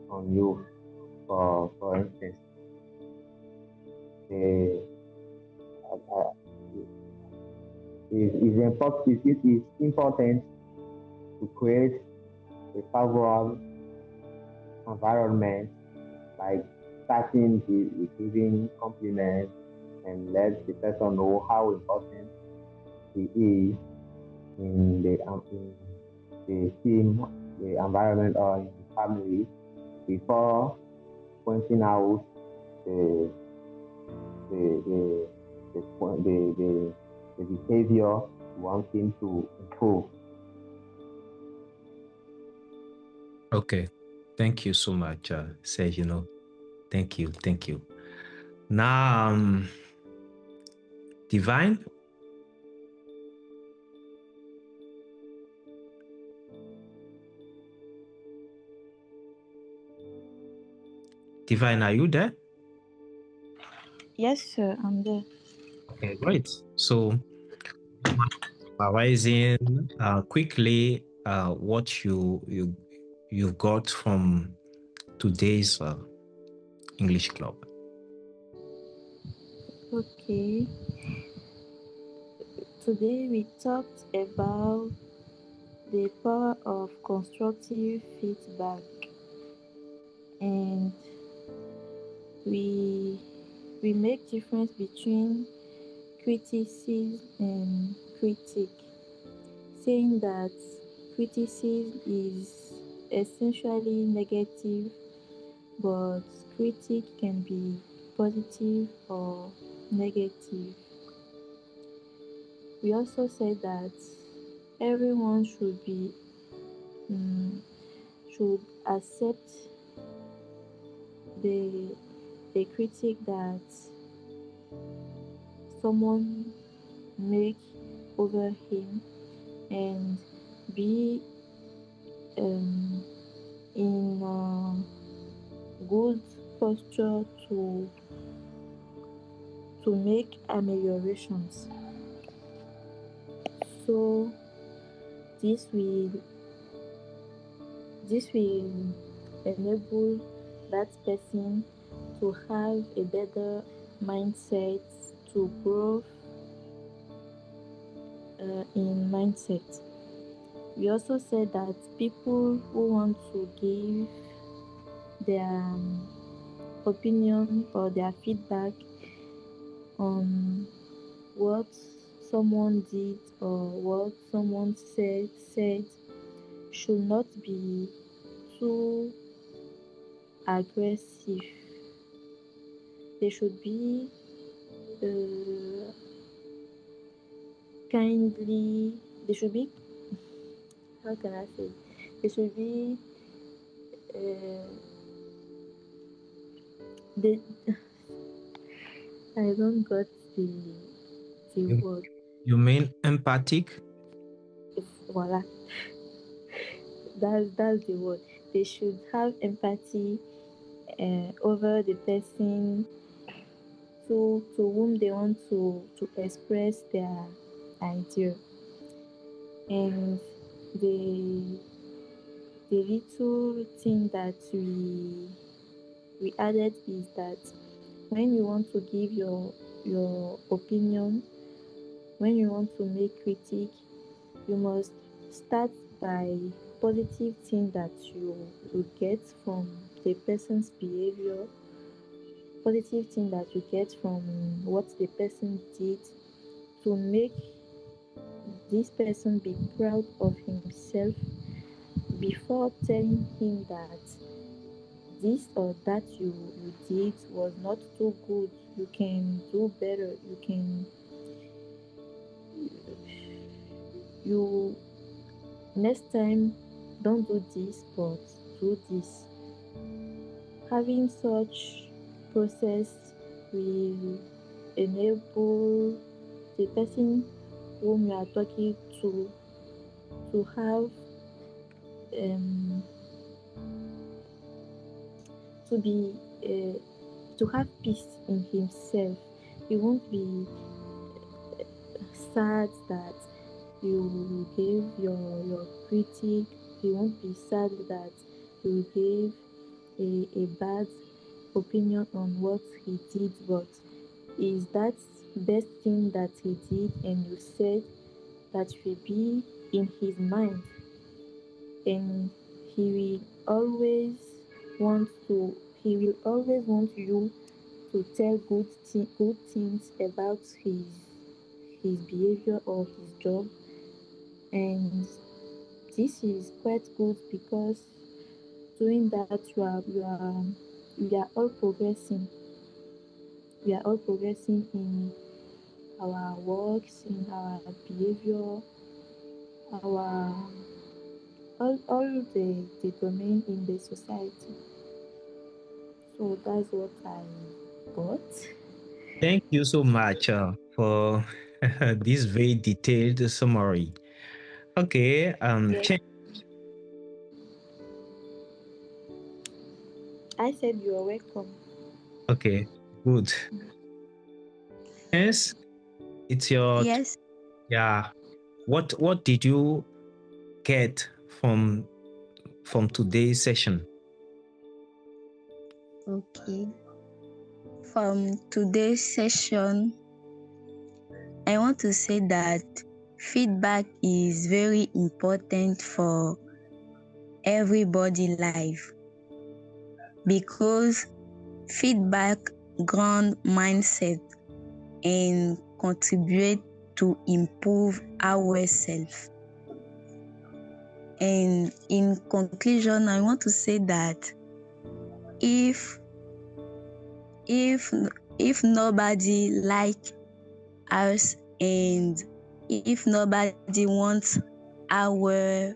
on you. For instance, it is important to create a favorable environment, like starting with giving compliments and let the person know how important he is in the team, the environment, or in the family before pointing out the behavior you want him to improve. Okay, thank you so much, Sergio. Thank you. Now, Divine. Divine, are you there? Yes, sir, I'm there. Okay, great. So, summarizing quickly what you got from today's English club. Okay. Today we talked about the power of constructive feedback, and we make difference between criticism and critique, saying that criticism is essentially negative, but critique can be positive or negative. We also said that everyone should accept the critique that someone make over him, and be in good posture to make ameliorations. So this will enable that person to have a better mindset, to grow in mindset. We also said that people who want to give their opinion or their feedback on what someone did or what someone said should not be too aggressive. They should be kindly. They should be, how can I say? They should be. They. I don't got the word. You mean empathic? Voila. That's the word. They should have empathy over the person to whom they want to express their idea. And the little thing that we added is that when you want to give your opinion, when you want to make critique, you must start by positive thing that you get from the person's behavior, positive thing that you get from what the person did, to make this person be proud of himself before telling him that this or that you did was not too good. You can do better. You next time don't do this, but do this. Having such process will enable the person whom you are talking to have to be to have peace in himself. He won't be sad that you gave your critic. He won't be sad that you gave a bad opinion on what he did, but is that best thing that he did and you said that will be in his mind, and he will always want you to tell good things about his behavior or his job. And this is quite good because doing that we are all progressing. We are all progressing in our works, in our behavior, our all the domain in the society. So that's what I got. Thank you so much for this very detailed summary. Okay, Yes. I said you are welcome. Okay, good. Yes, it's your Yes. yeah. What did you get from today's session? Okay. From today's session, I want to say that feedback is very important for everybody life because feedback ground mindset and contribute to improve ourselves. And in conclusion, I want to say that if nobody like us and if nobody wants our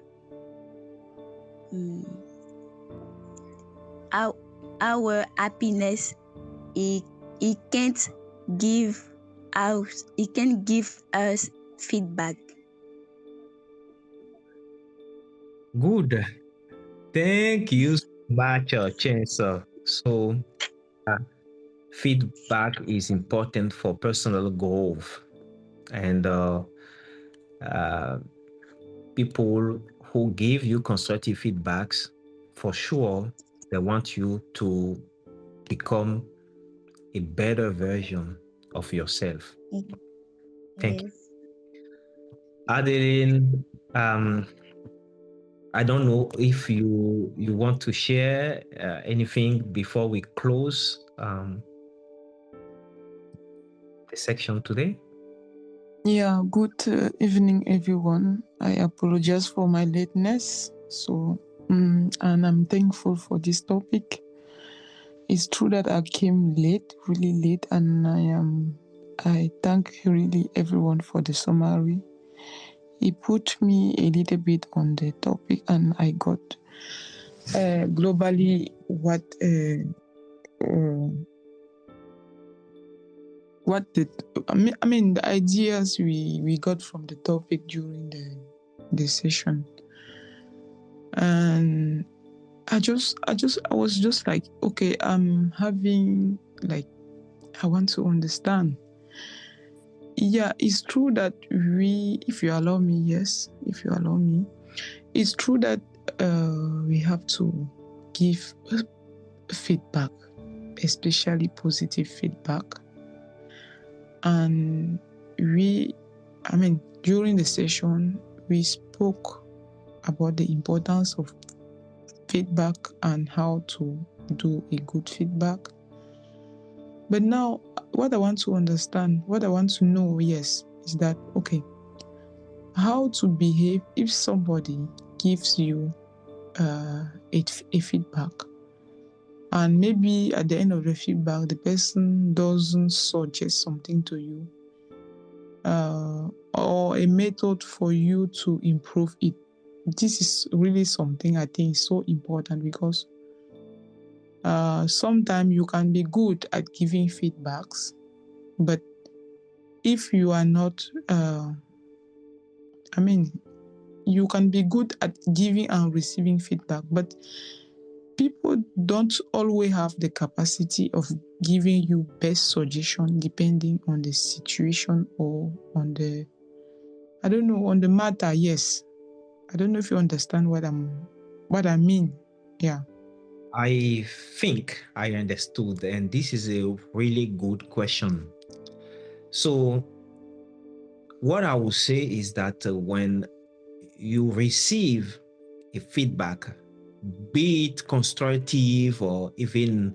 our happiness, it can't give us feedback. Good. Thank you so much, Chance. So, feedback is important for personal growth, and people who give you constructive feedbacks, for sure, They want you to become a better version of yourself. Thank you. Adeline, I don't know if you want to share anything before we close the section today. Yeah, good evening, everyone. I apologize for my lateness. So, and I'm thankful for this topic. It's true that I came late, really late, and I thank really everyone for the summary. It put me a little bit on the topic, and I got globally what the ideas we got from the topic during the session. And I was just like, okay, I'm having like, I want to understand. Yeah, it's true that if you allow me, it's true that we have to give feedback, especially positive feedback. And during the session, we spoke about the importance of feedback and how to do a good feedback. But now, what I want to understand, what I want to know, is that, okay, how to behave if somebody gives you a feedback, and maybe at the end of the feedback, the person doesn't suggest something to you, or a method for you to improve it. This is really something I think is so important, because sometimes you can be good at giving feedbacks, but if you are not, you can be good at giving and receiving feedback, but people don't always have the capacity of giving you best suggestion depending on the situation or on the matter. Yes. I don't know if you understand what I mean. Yeah. I think I understood, and this is a really good question. So what I will say is that when you receive a feedback, be it constructive or even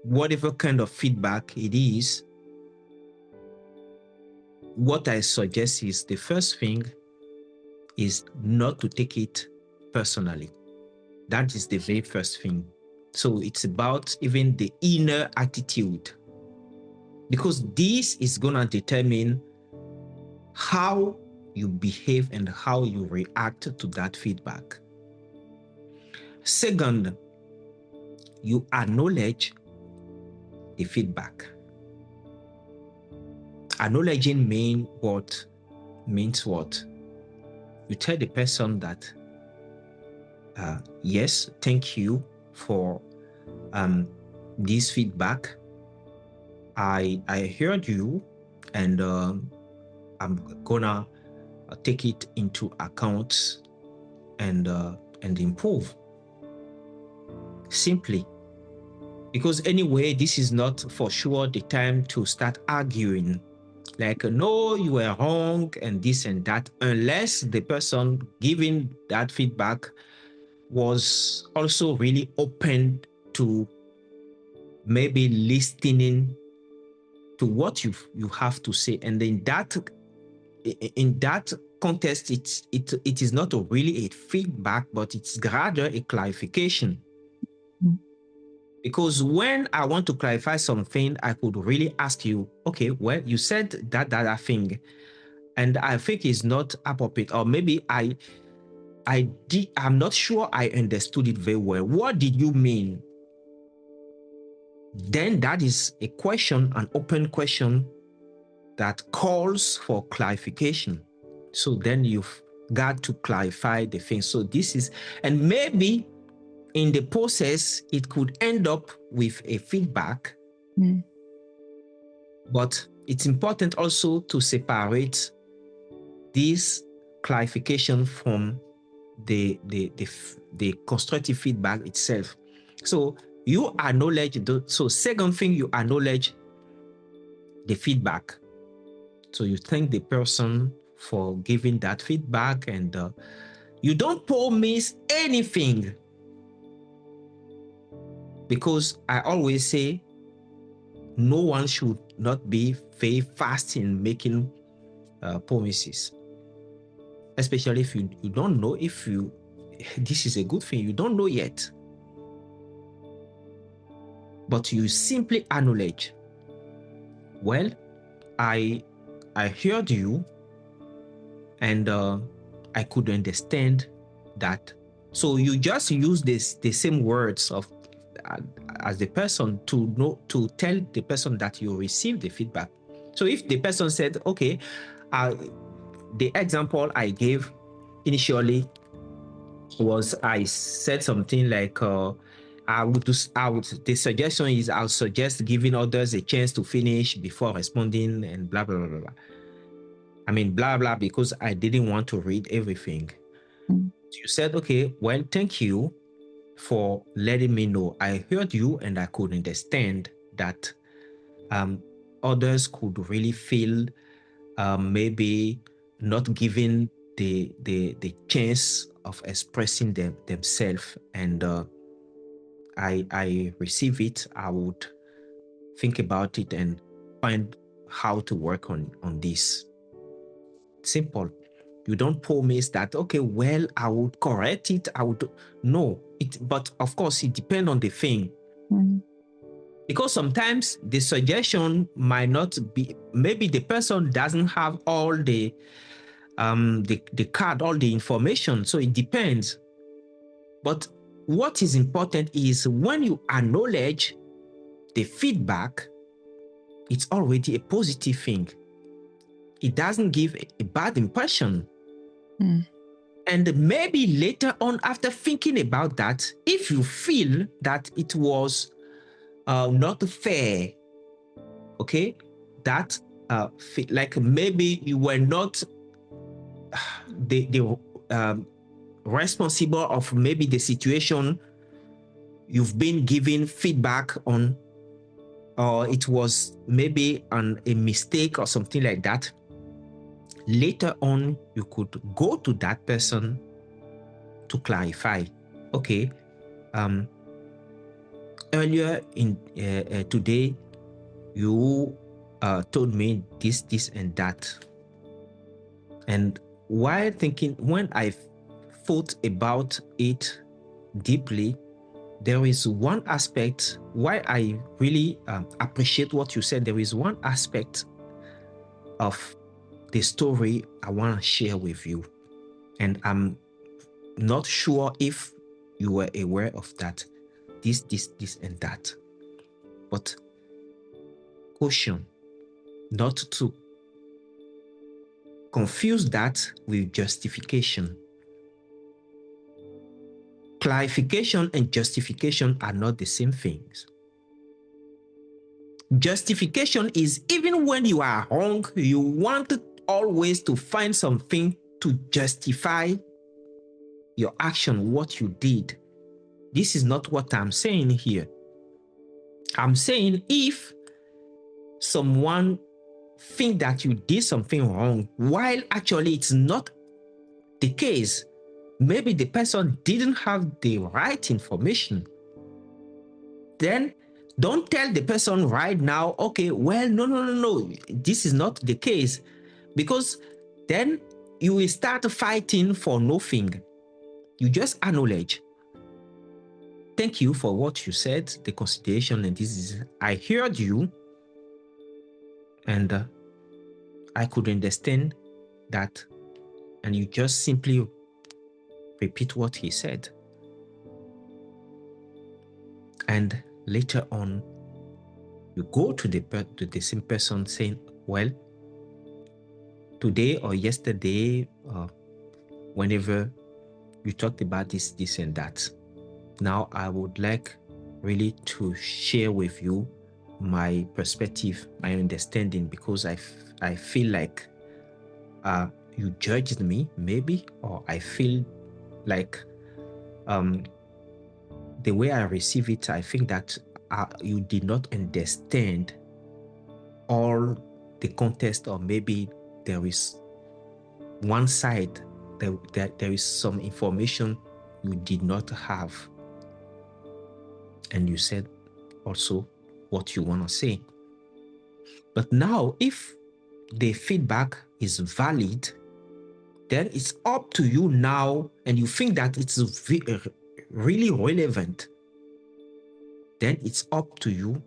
whatever kind of feedback it is, what I suggest is the first thing is not to take it personally. That is the very first thing. So it's about even the inner attitude, because this is going to determine how you behave and how you react to that feedback. Second, you acknowledge the feedback. Acknowledging means what? You tell the person that, yes, thank you for this feedback. I heard you, and I'm gonna take it into account and improve. Simply. Because anyway, this is not for sure the time to start arguing. Like, no, you were wrong and this and that, unless the person giving that feedback was also really open to maybe listening to what you have to say. And in that context, it is not really a feedback, but it's rather a clarification. Because when I want to clarify something, I could really ask you, okay, well, you said that thing, and I think it's not appropriate, or maybe I'm not sure I understood it very well. What did you mean? Then that is a question, an open question that calls for clarification. So then you've got to clarify the thing. So this is, and maybe in the process, it could end up with a feedback. But it's important also to separate this clarification from the constructive feedback itself. So you acknowledge so second thing, you acknowledge the feedback. So you thank the person for giving that feedback, and you don't promise anything, because I always say no one should not be very fast in making promises, especially if you don't know if this is a good thing. You don't know yet, but you simply acknowledge, well, I heard you, and I could understand that. So you just use the same words of as the person to tell the person that you received the feedback. So if the person said, okay, the example I gave initially was, I said something like, the suggestion is, I'll suggest giving others a chance to finish before responding, and blah, blah, blah, blah. I mean, blah, blah, because I didn't want to read everything. So you said, okay, well, thank you for letting me know. I heard you, and I could understand that others could really feel maybe not given the chance of expressing themselves, and I receive it. I would think about it and find how to work on this. Simple. You don't promise that, okay, well, I would correct it. I would no. But of course, it depends on the thing. Because sometimes the suggestion might not be, maybe the person doesn't have all the card, all the information. So it depends. But what is important is when you acknowledge the feedback, it's already a positive thing. It doesn't give a bad impression. And maybe later on, after thinking about that, if you feel that it was not fair, okay, that like maybe you were not the responsible of maybe the situation you've been giving feedback on, or it was maybe a mistake or something like that, later on you could go to that person to clarify. Okay, earlier in today you told me this and that, and while thinking, when I thought about it deeply, there is one aspect why I really appreciate what you said. There is one aspect of the story I want to share with you, and I'm not sure if you were aware of that, this and that. But caution not to confuse that with justification. Clarification and justification are not the same things. Justification is even when you are wrong, you want always to find something to justify your action, what you did. This is not what I'm saying here. I'm saying if someone think that you did something wrong, while actually it's not the case, maybe the person didn't have the right information, then don't tell the person right now, okay, well, no, this is not the case, because then you will start fighting for nothing. You just acknowledge. Thank you for what you said, the consideration, and this is, I heard you, and I could understand that, and you just simply repeat what he said. And later on, you go to the same person saying, well, today or yesterday, whenever you talked about this and that, now I would like really to share with you my perspective, my understanding, because I feel like you judged me maybe, or I feel like the way I receive it, I think that you did not understand all the context, or maybe there is one side that there is some information you did not have, and you said also what you want to say. But now, if the feedback is valid, then it's up to you now, and you think that it's really relevant, then it's up to you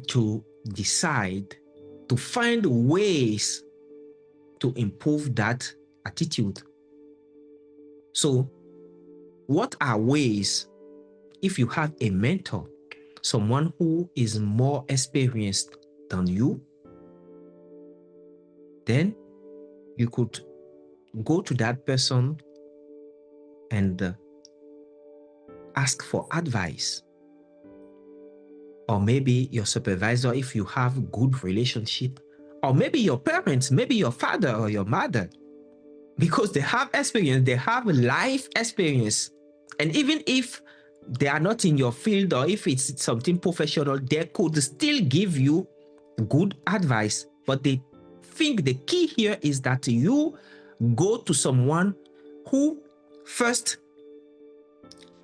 to decide to find ways to improve that attitude. So, what are ways? If you have a mentor, someone who is more experienced than you, then you could go to that person and ask for advice. Or maybe your supervisor, if you have good relationship, or maybe your parents, maybe your father or your mother, because they have experience, they have life experience. And even if they are not in your field, or if it's something professional, they could still give you good advice. But they think the key here is that you go to someone who first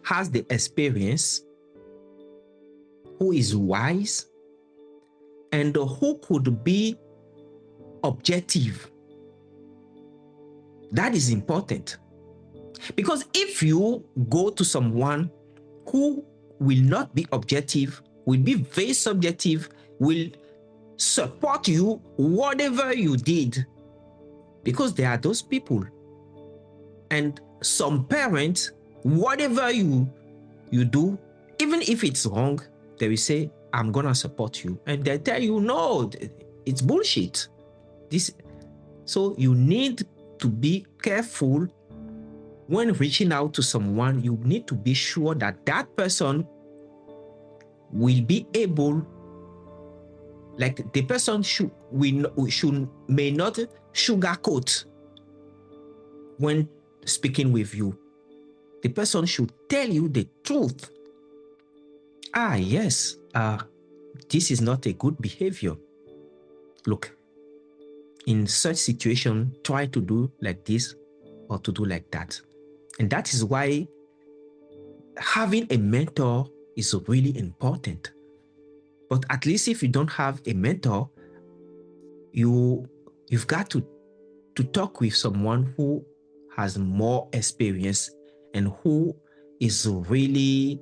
has the experience, who is wise, and who could be objective. That is important. Because if you go to someone who will not be objective, will be very subjective, will support you whatever you did, because there are those people. And some parents, whatever you do, even if it's wrong, they will say, I'm gonna support you. And they tell you, no, it's bullshit. So you need to be careful when reaching out to someone. You need to be sure that that person will be able, like the person may not sugarcoat when speaking with you. The person should tell you the truth. Yes, this is not a good behavior. Look, in such situation, try to do like this or to do like that. And that is why having a mentor is really important. But at least if you don't have a mentor, you've got to talk with someone who has more experience and who is really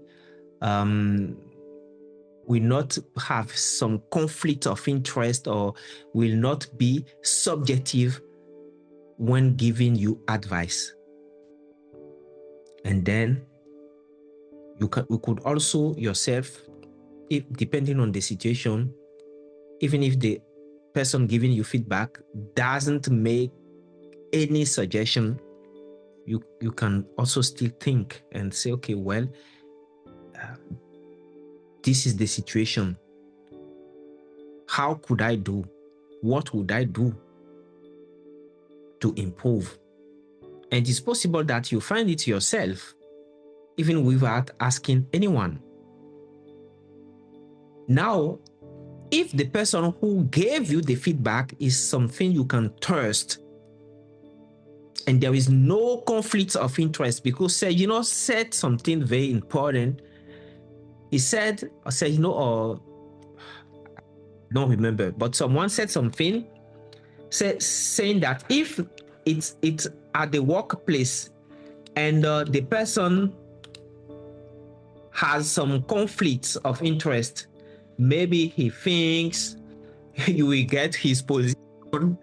will not have some conflict of interest, or will not be subjective when giving you advice. And then you could also yourself, if depending on the situation, even if the person giving you feedback doesn't make any suggestion, you can also still think and say, okay, well, this is the situation. How could I do? What would I do to improve? And it's possible that you find it yourself, even without asking anyone. Now, if the person who gave you the feedback is something you can trust, and there is no conflict of interest, because said something very important. He said, or don't remember, but someone said something saying that if it's at the workplace and the person has some conflicts of interest, maybe he thinks you will get his position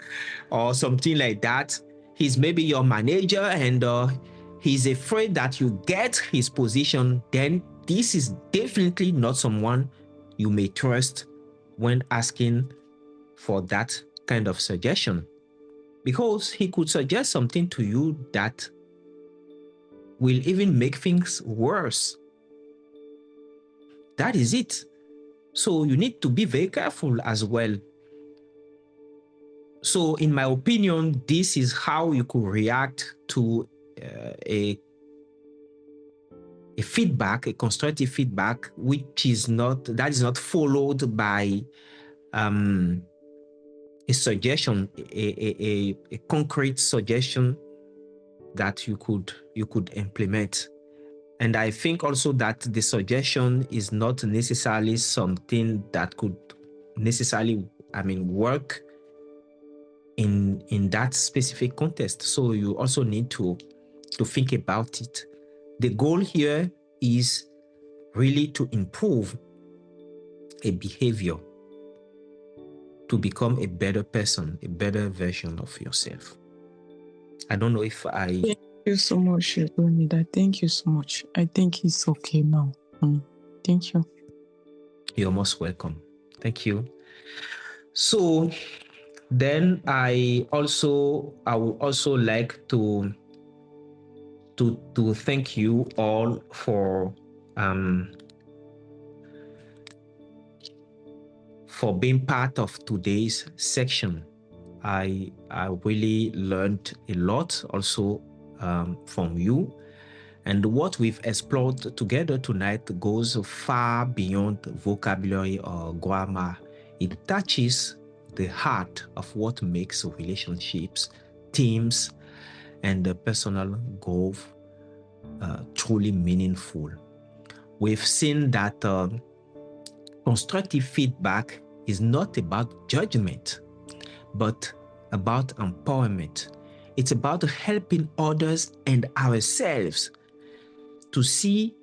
or something like that. He's maybe your manager and he's afraid that you get his position. Then this is definitely not someone you may trust when asking for that kind of suggestion, because he could suggest something to you that will even make things worse. That is it. So you need to be very careful as well. So in my opinion, this is how you could react to a feedback, a constructive feedback, which is not followed by a suggestion, a concrete suggestion that you could implement. And I think also that the suggestion is not necessarily something that could necessarily, work in that specific context. So you also need to think about it. The goal here is really to improve a behavior, to become a better person, a better version of yourself. I don't know if I... Thank you so much, Medard. Thank you so much. I think it's okay now. Thank you. You're most welcome. Thank you. So then I would also like to thank you all for being part of today's section. I really learned a lot also from you. And what we've explored together tonight goes far beyond vocabulary or grammar. It touches the heart of what makes relationships, teams, and the personal growth truly meaningful. We've seen that constructive feedback is not about judgment, but about empowerment. It's about helping others and ourselves to see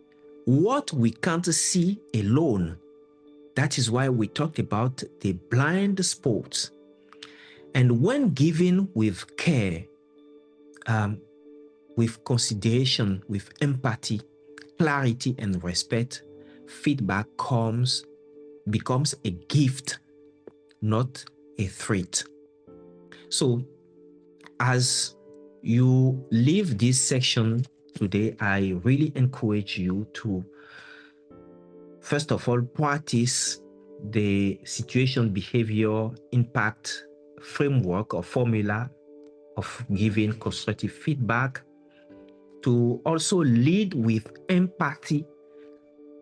what we can't see alone. That is why we talked about the blind spots. And when given with care, with consideration, with empathy, clarity, and respect, feedback becomes a gift, not a threat. So as you leave this section today, I really encourage you to, first of all, practice the situation behavior impact framework or formula of giving constructive feedback, to also lead with empathy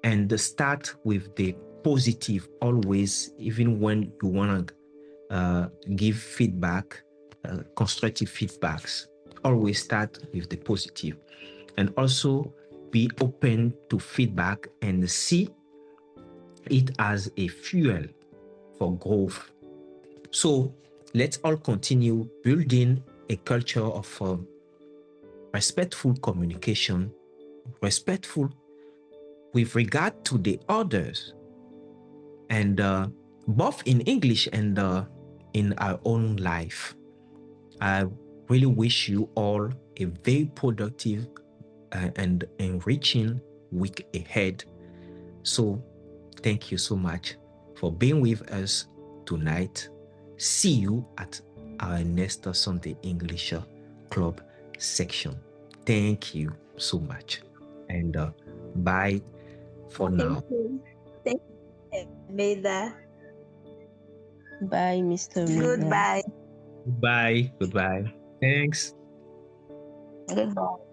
and start with the positive always, even when you want to give feedback, constructive feedbacks. Always start with the positive, and also be open to feedback and see it as a fuel for growth. So let's all continue building a culture of respectful communication, respectful with regard to the others, and both in English and in our own life. I really wish you all a very productive and enriching week ahead. So thank you so much for being with us tonight. See you at our next Sunday English Club section. Thank you so much, and bye for now. Thank you, Medard. Bye, Mr. Medard. Goodbye. Goodbye. Goodbye. Thanks. Goodbye.